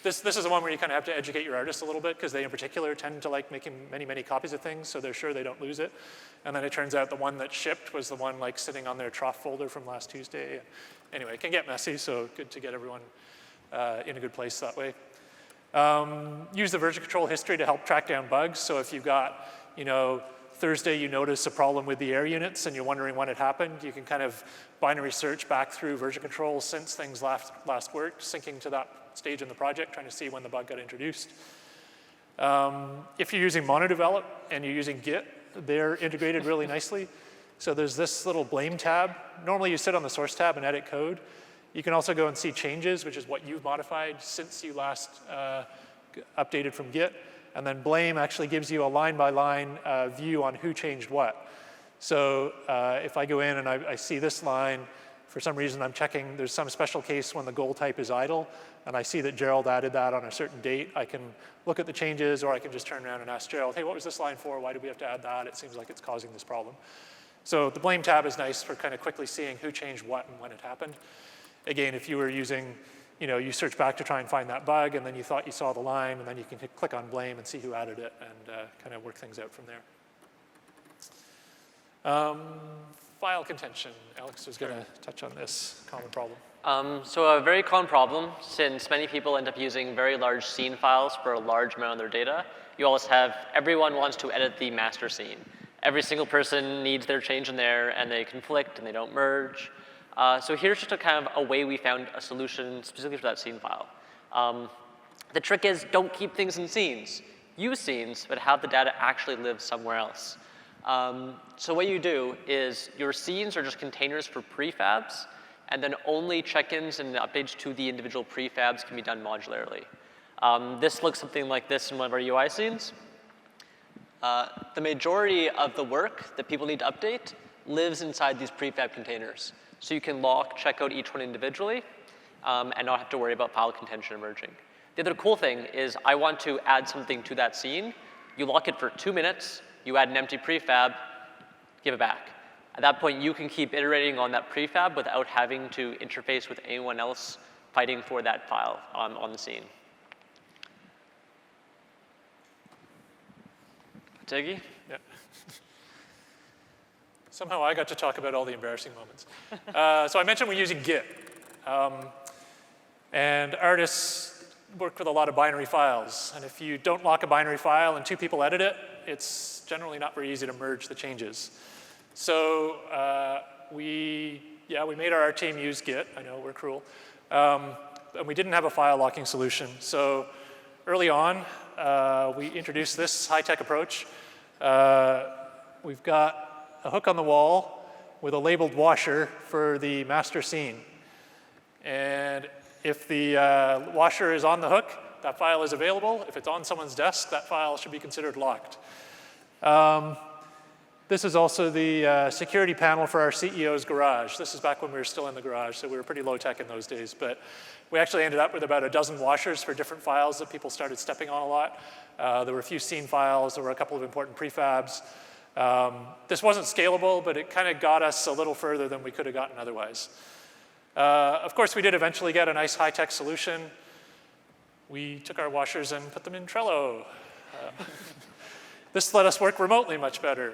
This is the one where you kind of have to educate your artists a little bit, because they in particular tend to like making many, many copies of things, so they're sure they don't lose it. And then it turns out the one that shipped was the one like sitting on their trough folder from last Tuesday. Anyway, it can get messy, so good to get everyone in a good place that way. Use the version control history to help track down bugs. So if you've got, Thursday you notice a problem with the air units and you're wondering when it happened, you can kind of binary search back through version control since things last worked, syncing to that stage in the project, trying to see when the bug got introduced. If you're using monodevelop and you're using Git, they're integrated really nicely. So there's this little blame tab. Normally you sit on the source tab and edit code. You can also go and see changes, which is what you've modified since you last updated from Git. And then blame actually gives you a line-by-line view on who changed what. So if I go in and I see this line, for some reason I'm checking, there's some special case when the goal type is idle, and I see that Gerald added that on a certain date, I can look at the changes, or I can just turn around and ask Gerald, hey, what was this line for? Why did we have to add that? It seems like it's causing this problem. So the blame tab is nice for kind of quickly seeing who changed what and when it happened. Again, if you were using, you search back to try and find that bug, and then you thought you saw the line, and then you can click on blame and see who added it, and kind of work things out from there. File contention. Alex was going to touch on this common problem. So a very common problem, since many people end up using very large scene files for a large amount of their data, you always have everyone wants to edit the master scene. Every single person needs their change in there, and they conflict, and they don't merge. So here's just a way we found a solution specifically for that scene file. The trick is, don't keep things in scenes. Use scenes, but have the data actually live somewhere else. So what you do is your scenes are just containers for prefabs, and then only check-ins and updates to the individual prefabs can be done modularly. This looks something like this in one of our UI scenes. The majority of the work that people need to update lives inside these prefab containers. So you can check out each one individually and not have to worry about file contention emerging. The other cool thing is I want to add something to that scene. You lock it for 2 minutes. You add an empty prefab, give it back. At that point, you can keep iterating on that prefab without having to interface with anyone else fighting for that file on the scene. Tiggy? Yeah. Somehow I got to talk about all the embarrassing moments. So I mentioned we're using Git. And artists work with a lot of binary files. And if you don't lock a binary file and 2 people edit it, it's generally not very easy to merge the changes. So we made our team use Git. I know, we're cruel. And we didn't have a file locking solution. So early on, we introduced this high-tech approach. We've got a hook on the wall with a labeled washer for the master scene. And if the washer is on the hook, that file is available. If it's on someone's desk, that file should be considered locked. This is also the security panel for our CEO's garage. This is back when we were still in the garage, so we were pretty low tech in those days. But we actually ended up with about a dozen washers for different files that people started stepping on a lot. There were a few scene files. There were a couple of important prefabs. This wasn't scalable, but it kind of got us a little further than we could have gotten otherwise. Of course, we did eventually get a nice high-tech solution. We took our washers and put them in Trello. This let us work remotely much better.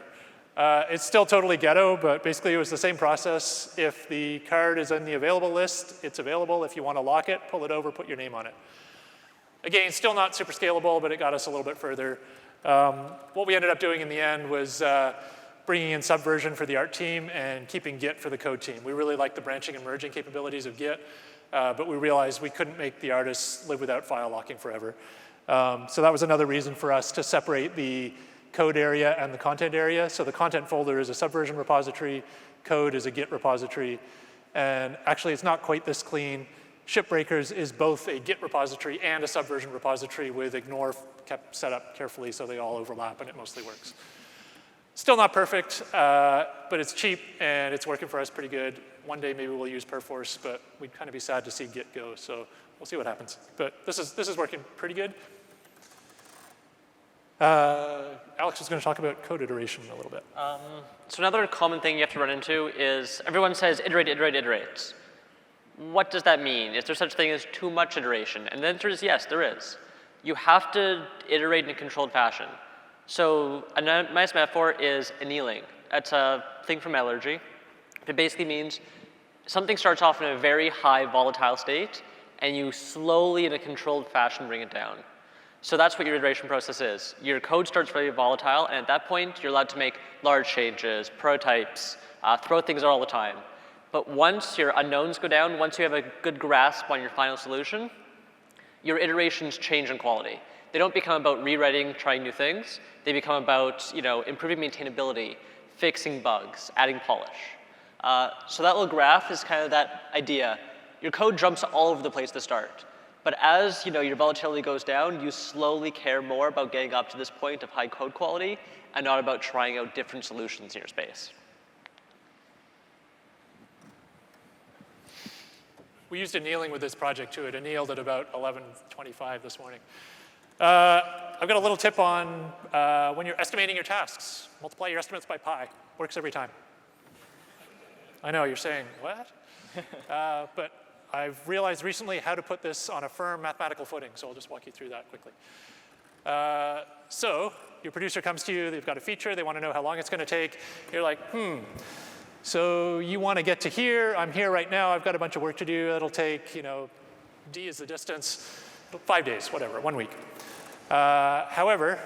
It's still totally ghetto, but basically it was the same process. If the card is in the available list, it's available. If you want to lock it, pull it over, put your name on it. Again, still not super scalable, but it got us a little bit further. What we ended up doing in the end was bringing in Subversion for the art team and keeping Git for the code team. We really liked the branching and merging capabilities of Git, but we realized we couldn't make the artists live without file locking forever. So that was another reason for us to separate the code area and the content area. So the content folder is a Subversion repository, code is a Git repository, and actually it's not quite this clean. Shipbreakers is both a Git repository and a Subversion repository with ignore kept set up carefully so they all overlap and it mostly works. Still not perfect, but it's cheap and it's working for us pretty good. One day maybe we'll use Perforce, but we'd kind of be sad to see Git go, so we'll see what happens. But this is working pretty good. Alex is going to talk about code iteration a little bit. So another common thing you have to run into is everyone says iterate, iterate, iterate. What does that mean? Is there such a thing as too much iteration? And the answer is yes, there is. You have to iterate in a controlled fashion. So a nice metaphor is annealing. That's a thing from metallurgy. It basically means something starts off in a very high volatile state, and you slowly, in a controlled fashion, bring it down. So that's what your iteration process is. Your code starts very volatile, and at that point, you're allowed to make large changes, prototypes, throw things out all the time. But once your unknowns go down, once you have a good grasp on your final solution, your iterations change in quality. They don't become about rewriting, trying new things. They become about improving maintainability, fixing bugs, adding polish. So that little graph is kind of that idea. Your code jumps all over the place to start. But as your volatility goes down, you slowly care more about getting up to this point of high code quality and not about trying out different solutions in your space. We used annealing with this project too. It annealed at about 11:25 this morning. I've got a little tip on when you're estimating your tasks. Multiply your estimates by pi. Works every time. I know, you're saying, what? But I've realized recently how to put this on a firm mathematical footing, so I'll just walk you through that quickly. So your producer comes to you, they've got a feature, they want to know how long it's going to take. You're like, so you want to get to here, I'm here right now, I've got a bunch of work to do, it'll take, d is the distance, 5 days, whatever, 1 week. However,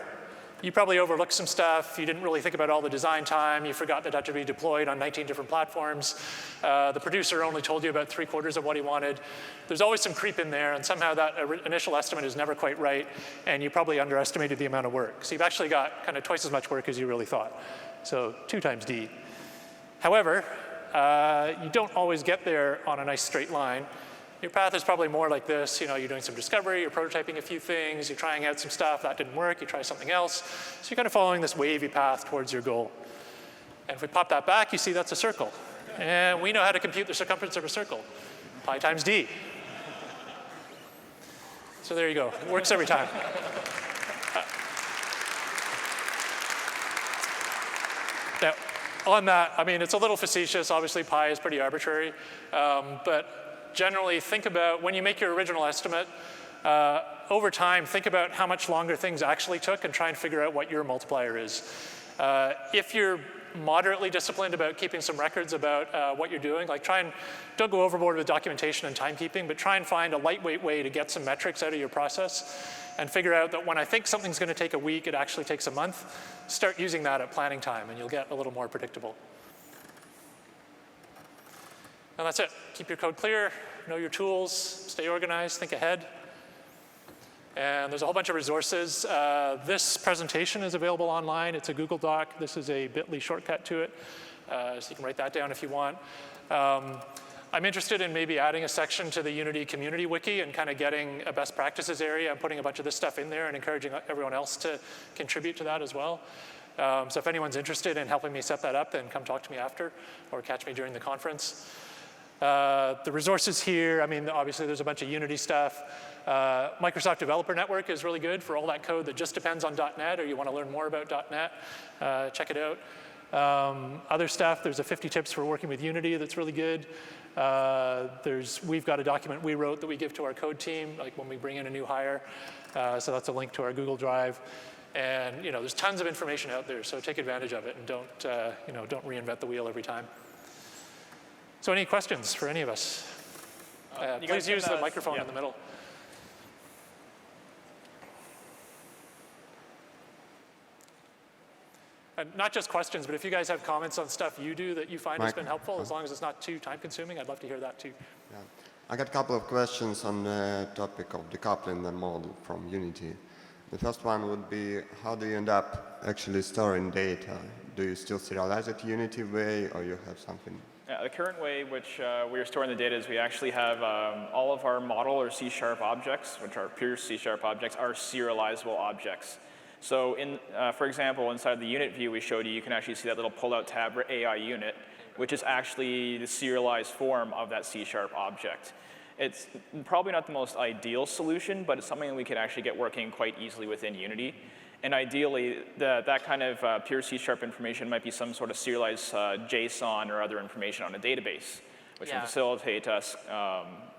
you probably overlooked some stuff, you didn't really think about all the design time, you forgot that had to be deployed on 19 different platforms. The producer only told you about 3/4 of what he wanted. There's always some creep in there, and somehow that initial estimate is never quite right, and you probably underestimated the amount of work. So you've actually got kind of twice as much work as you really thought. So 2 times d. However, you don't always get there on a nice straight line. Your path is probably more like this. You're doing some discovery, you're prototyping a few things, you're trying out some stuff, that didn't work, you try something else. So you're kind of following this wavy path towards your goal. And if we pop that back, you see that's a circle. And we know how to compute the circumference of a circle. Pi times d. So there you go. It works every time. Now, on that, it's a little facetious. Obviously, pi is pretty arbitrary. But generally, think about when you make your original estimate, over time, think about how much longer things actually took and try and figure out what your multiplier is. If you're moderately disciplined about keeping some records about what you're doing, like don't go overboard with documentation and timekeeping, but try and find a lightweight way to get some metrics out of your process and figure out that when I think something's going to take a week, it actually takes a month. Start using that at planning time, and you'll get a little more predictable. And that's it. Keep your code clear, know your tools, stay organized, think ahead. And there's a whole bunch of resources. This presentation is available online. It's a Google Doc. This is a bit.ly shortcut to it. So you can write that down if you want. I'm interested in maybe adding a section to the Unity community wiki and kind of getting a best practices area and putting a bunch of this stuff in there and encouraging everyone else to contribute to that as well. So if anyone's interested in helping me set that up, then come talk to me after or catch me during the conference. The resources here, obviously there's a bunch of Unity stuff. Microsoft Developer Network is really good for all that code that just depends on .NET or you want to learn more about .NET. Check it out. Other stuff, there's a 50 tips for working with Unity that's really good. We've got a document we wrote that we give to our code team, like when we bring in a new hire. So that's a link to our Google Drive. And there's tons of information out there, so take advantage of it and don't reinvent the wheel every time. So any questions for any of us? Please use the microphone in the middle. And not just questions, but if you guys have comments on stuff you do that you find has been helpful, as long as it's not too time-consuming, I'd love to hear that too. Yeah. I got a couple of questions on the topic of decoupling the model from Unity. The first one would be, how do you end up actually storing data? Do you still serialize it Unity way, or you have something? Yeah, the current way which we are storing the data is we actually have all of our model or C# objects, which are pure C# objects, are serializable objects. So for example, inside the unit view we showed you, you can actually see that little pull-out tab for AI unit, which is actually the serialized form of that C# object. It's probably not the most ideal solution, but it's something that we can actually get working quite easily within Unity. And ideally, that kind of pure C# information might be some sort of serialized JSON or other information on a database, which will facilitate us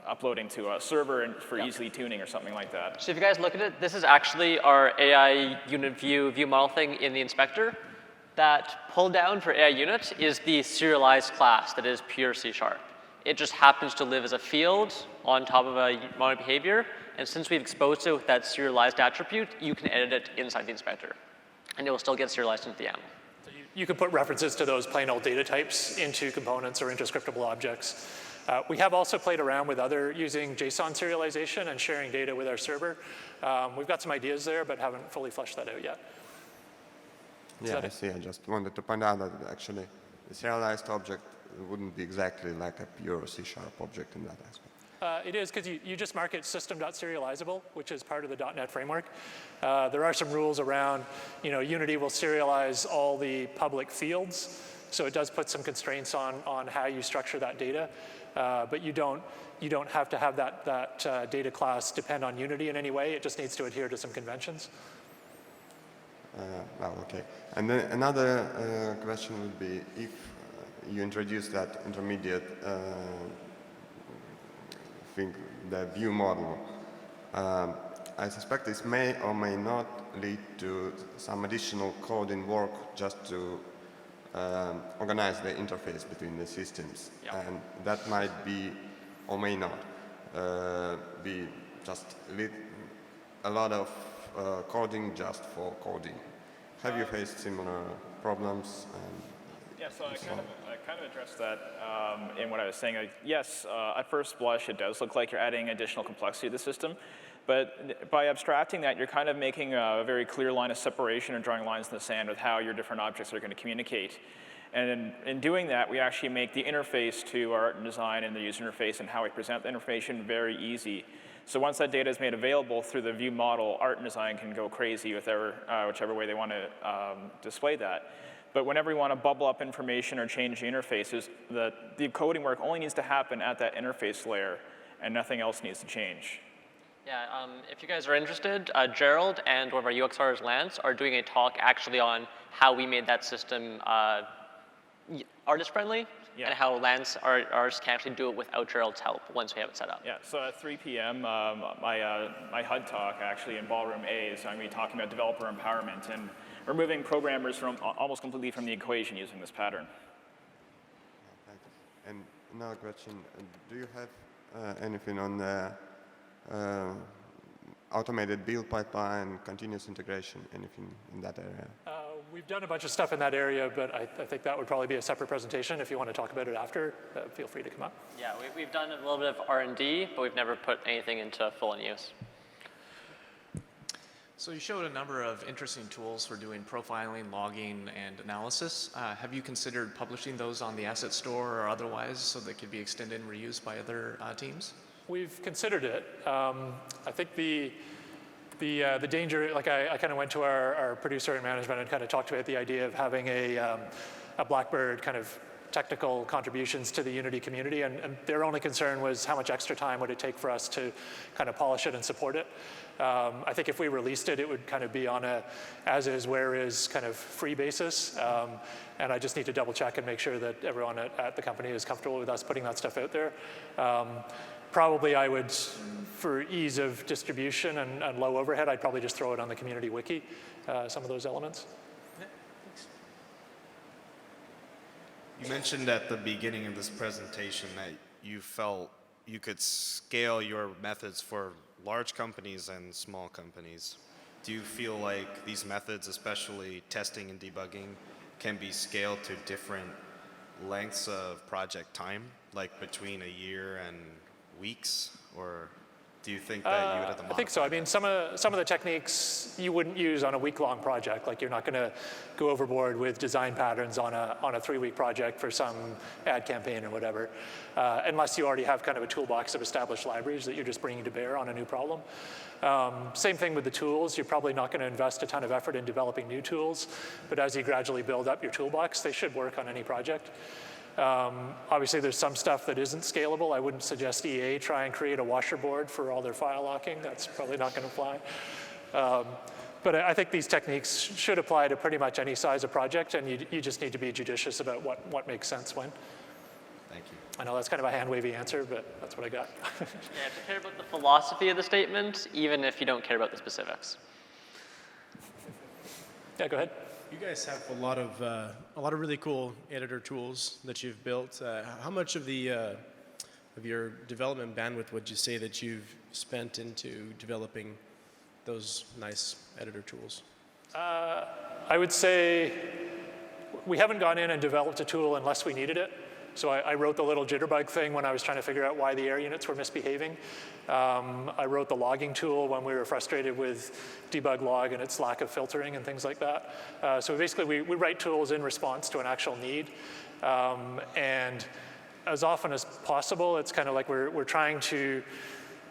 uploading to a server for easily tuning or something like that. So if you guys look at it, this is actually our AI unit view model thing in the inspector. That pull down for AI unit is the serialized class that is pure C#. It just happens to live as a field on top of a model behavior. And since we've exposed it with that serialized attribute, you can edit it inside the inspector. And it will still get serialized into the YAML. So you can put references to those plain old data types into components or into scriptable objects. We have also played around with using JSON serialization and sharing data with our server. We've got some ideas there, but haven't fully fleshed that out yet. Yeah, I see. I just wanted to point out that actually the serialized object wouldn't be exactly like a pure C# object in that aspect. It is, because you just mark it system.serializable, which is part of the .NET framework. There are some rules around, Unity will serialize all the public fields, so it does put some constraints on how you structure that data. But you don't have to have that data class depend on Unity in any way. It just needs to adhere to some conventions. Well, okay. And then another question would be, if you introduce that intermediate thing, the ViewModel, I suspect this may or may not lead to some additional coding work just to organize the interface between the systems. Yeah. And that might be, or may not, be just a lot of coding just for coding. Have you faced similar problems? Yeah, so I kind of addressed that in what I was saying. Yes, at first blush, it does look like you're adding additional complexity to the system. But by abstracting that, you're kind of making a very clear line of separation or drawing lines in the sand with how your different objects are going to communicate. And in doing that, we actually make the interface to our art and design and the user interface and how we present the information very easy. So once that data is made available through the ViewModel, art and design can go crazy with whichever way they want to display that. But whenever you want to bubble up information or change the interfaces, the coding work only needs to happen at that interface layer, and nothing else needs to change. Yeah, if you guys are interested, Gerald and one of our UXRs, Lance, are doing a talk actually on how we made that system artist-friendly, and how Lance, our artists, can actually do it without Gerald's help once we have it set up. Yeah, so at 3 p.m., my HUD talk actually in Ballroom A is I'm going to be talking about developer empowerment and removing programmers from almost completely from the equation using this pattern. And another question, do you have anything on the automated build pipeline, continuous integration, anything in that area? We've done a bunch of stuff in that area, but I think that would probably be a separate presentation. If you want to talk about it after, feel free to come up. Yeah, we've done a little bit of R&D, but we've never put anything into full use. So you showed a number of interesting tools for doing profiling, logging, and analysis. Have you considered publishing those on the asset store or otherwise so they could be extended and reused by other teams? We've considered it. I think the danger, like I kind of went to our producer and management and kind of talked about the idea of having a Blackbird kind of technical contributions to the Unity community, and their only concern was how much extra time would it take for us to kind of polish it and support it. I think if we released it, it would kind of be on a as is, where is kind of free basis. And I just need to double check and make sure that everyone at the company is comfortable with us putting that stuff out there. Probably I would, for ease of distribution and low overhead, I'd probably just throw it on the community wiki, some of those elements. You mentioned at the beginning of this presentation that you felt you could scale your methods for large companies and small companies. Do you feel like these methods, especially testing and debugging, can be scaled to different lengths of project time, like between a year and weeks? Or do you think that you would have to modify I think so. I mean, some of the techniques you wouldn't use on a week-long project. Like, you're not going to go overboard with design patterns on a 3-week project for some ad campaign or whatever, unless you already have kind of a toolbox of established libraries that you're just bringing to bear on a new problem. Same thing with the tools. You're probably not going to invest a ton of effort in developing new tools, but as you gradually build up your toolbox, they should work on any project. Obviously, there's some stuff that isn't scalable. I wouldn't suggest EA try and create a washer board for all their file locking. That's probably not going to fly. But I think these techniques should apply to pretty much any size of project, and you just need to be judicious about what makes sense when. Thank you. I know that's kind of a hand-wavy answer, but that's what I got. You have to care about the philosophy of the statement, even if you don't care about the specifics. Yeah, go ahead. You guys have a lot of really cool editor tools that you've built. How much of your development bandwidth would you say that you've spent into developing those nice editor tools? I would say we haven't gone in and developed a tool unless we needed it. So I wrote the little jitterbug thing when I was trying to figure out why the air units were misbehaving. I wrote the logging tool when we were frustrated with debug log and its lack of filtering and things like that. So basically, we write tools in response to an actual need. And as often as possible, it's kind of like we're trying to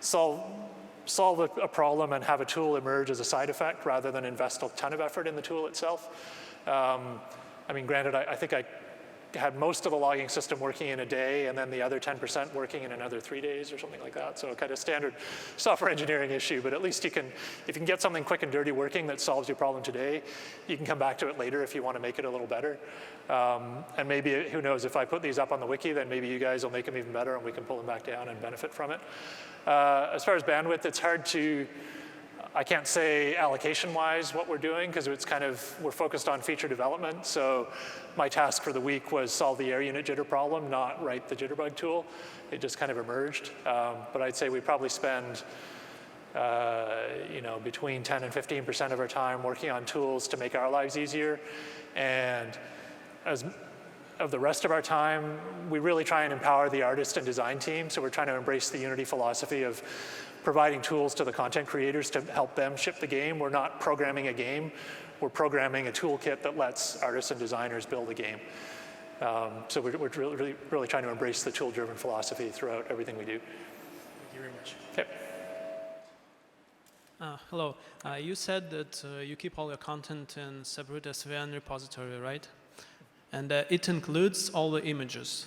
solve a problem and have a tool emerge as a side effect rather than invest a ton of effort in the tool itself. I mean, granted, I think I had most of the logging system working in a day, and then the other 10% working in another 3 days or something like that. So kind of standard software engineering issue, but at least if you can get something quick and dirty working that solves your problem today, you can come back to it later if you want to make it a little better. And maybe, who knows, if I put these up on the wiki, then maybe you guys will make them even better and we can pull them back down and benefit from it. As far as bandwidth, it's hard to, I can't say allocation-wise what we're doing, because it's kind of, we're focused on feature development. So my task for the week was solve the air unit jitter problem, not write the jitterbug tool. It just kind of emerged. But I'd say we probably spend between 10 and 15% of our time working on tools to make our lives easier. And of the rest of our time, we really try and empower the artist and design team. So we're trying to embrace the Unity philosophy of providing tools to the content creators to help them ship the game. We're not programming a game. We're programming a toolkit that lets artists and designers build a game. So we're really trying to embrace the tool-driven philosophy throughout everything we do. Thank you very much. Okay. Hello. You said that you keep all your content in separate SVN repository, right? And it includes all the images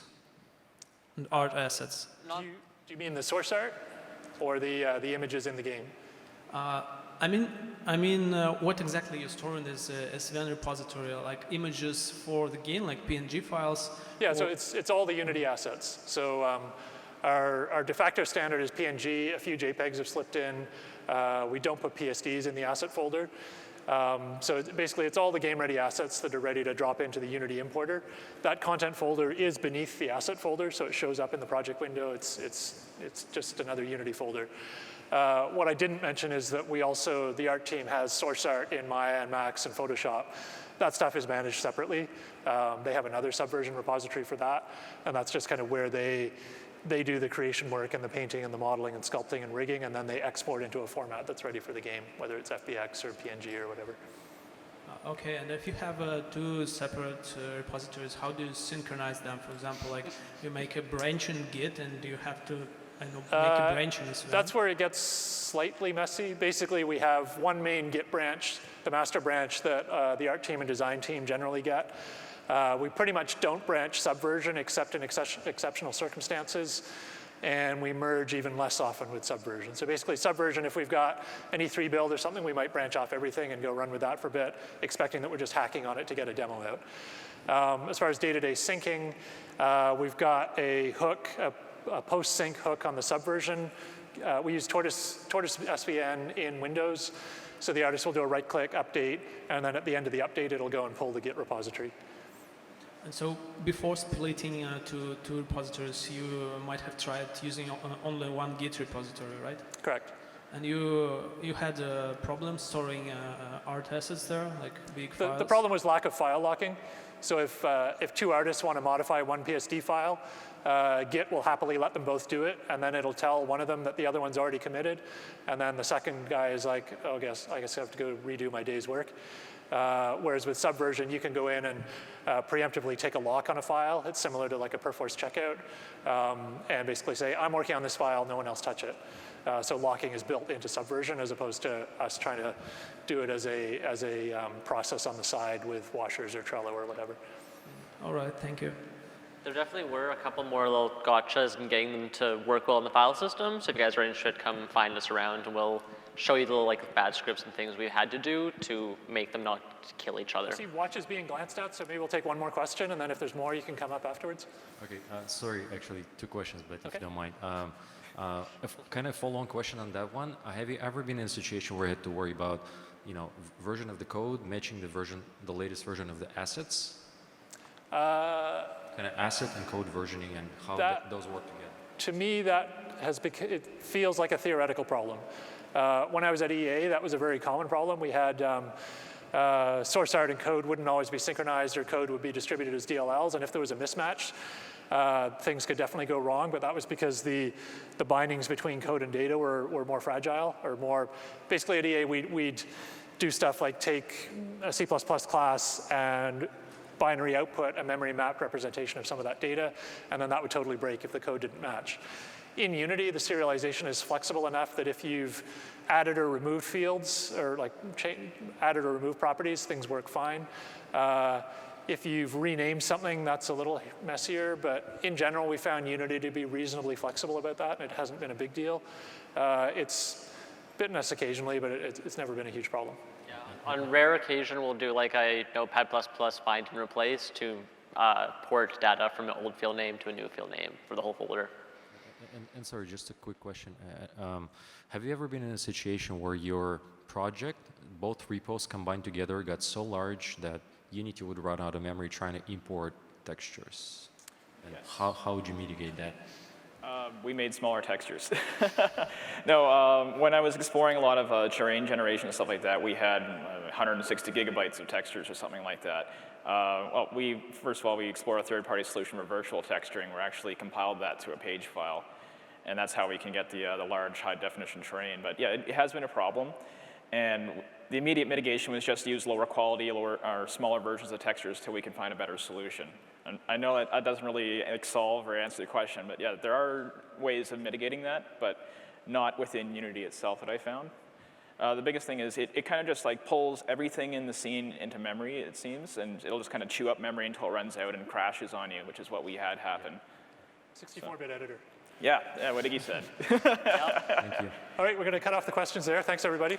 and art assets. Do you mean the source art or the images in the game? I mean, what exactly you store in this SVN repository? Like images for the game, like PNG files? Yeah, so it's all the Unity assets. So our de facto standard is PNG. A few JPEGs have slipped in. We don't put PSDs in the asset folder. So basically, it's all the game-ready assets that are ready to drop into the Unity importer. That content folder is beneath the asset folder, so it shows up in the project window. It's just another Unity folder. What I didn't mention is that the art team has source art in Maya and Max and Photoshop. That stuff is managed separately. They have another subversion repository for that, and that's just kind of where they do the creation work and the painting and the modeling and sculpting and rigging, and then they export into a format that's ready for the game, whether it's FBX or PNG or whatever. Okay, and if you have two separate repositories, how do you synchronize them? For example, like you make a branch in Git, and you have to make a branch in SVN? That's where it gets slightly messy. Basically, we have one main Git branch, the master branch that the art team and design team generally get. We pretty much don't branch subversion except in exceptional circumstances, and we merge even less often with subversion. So basically subversion, if we've got an E3 build or something, we might branch off everything and go run with that for a bit, expecting that we're just hacking on it to get a demo out. As far as day-to-day syncing, we've got a hook, a post-sync hook on the subversion. We use Tortoise SVN in Windows. So the artist will do a right-click update, and then at the end of the update, it'll go and pull the Git repository. And so before splitting to two repositories, you might have tried using only one Git repository, right? Correct. And you had a problem storing art assets there, like big files? The problem was lack of file locking. So if two artists want to modify one PSD file, Git will happily let them both do it, and then it'll tell one of them that the other one's already committed, and then the second guy is like, oh, I guess I have to go redo my day's work. Whereas with Subversion, you can go in and preemptively take a lock on a file. It's similar to like a per-force checkout, and basically say, I'm working on this file, no one else touch it. So locking is built into Subversion as opposed to us trying to do it as a process on the side with washers or Trello or whatever. All right, thank you. There definitely were a couple more little gotchas in getting them to work well in the file system. So if you guys are interested, come find us around and we'll show you the little like bad scripts and things we had to do to make them not kill each other. I see watches being glanced at, so maybe we'll take one more question, and then if there's more, you can come up afterwards. Okay, sorry, actually 2 questions, but if Okay. you don't mind. Kind of follow-on question on that one. Have you ever been in a situation where you had to worry about, version of the code matching the latest version of the assets? Kind of asset and code versioning and how those work together. To me, that it feels like a theoretical problem. When I was at EA, that was a very common problem. We had source art and code wouldn't always be synchronized, or code would be distributed as DLLs, and if there was a mismatch, things could definitely go wrong, but that was because the bindings between code and data were more fragile, or more, basically at EA, we'd do stuff like take a C++ class and binary output a memory mapped representation of some of that data, and then that would totally break if the code didn't match. In Unity, the serialization is flexible enough that if you've added or removed fields, or like added or removed properties, things work fine. If you've renamed something, that's a little messier, but in general, we found Unity to be reasonably flexible about that, and it hasn't been a big deal. It's bitten us occasionally, but it's never been a huge problem. Yeah. On rare occasion, we'll do like a Notepad++ find and replace to port data from an old field name to a new field name for the whole folder. And sorry, just a quick question. Have you ever been in a situation where your project, both repos combined together, got so large that Unity would run out of memory trying to import textures? And Yes. how would you mitigate that? We made smaller textures. No, when I was exploring a lot of terrain generation and stuff like that, we had 160 gigabytes of textures or something like that. Well, first of all, we explored a third-party solution for virtual texturing. We actually compiled that to a page file, and that's how we can get the large, high-definition terrain. But yeah, it has been a problem, and the immediate mitigation was just to use lower quality, or smaller versions of textures till we can find a better solution. And I know that doesn't really solve or answer the question, but yeah, there are ways of mitigating that, but not within Unity itself that I found. The biggest thing is it kind of just like pulls everything in the scene into memory, it seems, and it'll just kind of chew up memory until it runs out and crashes on you, which is what we had happen. 64-bit editor. Yeah, what Iggy said. Thank you. All right, we're going to cut off the questions there. Thanks, everybody.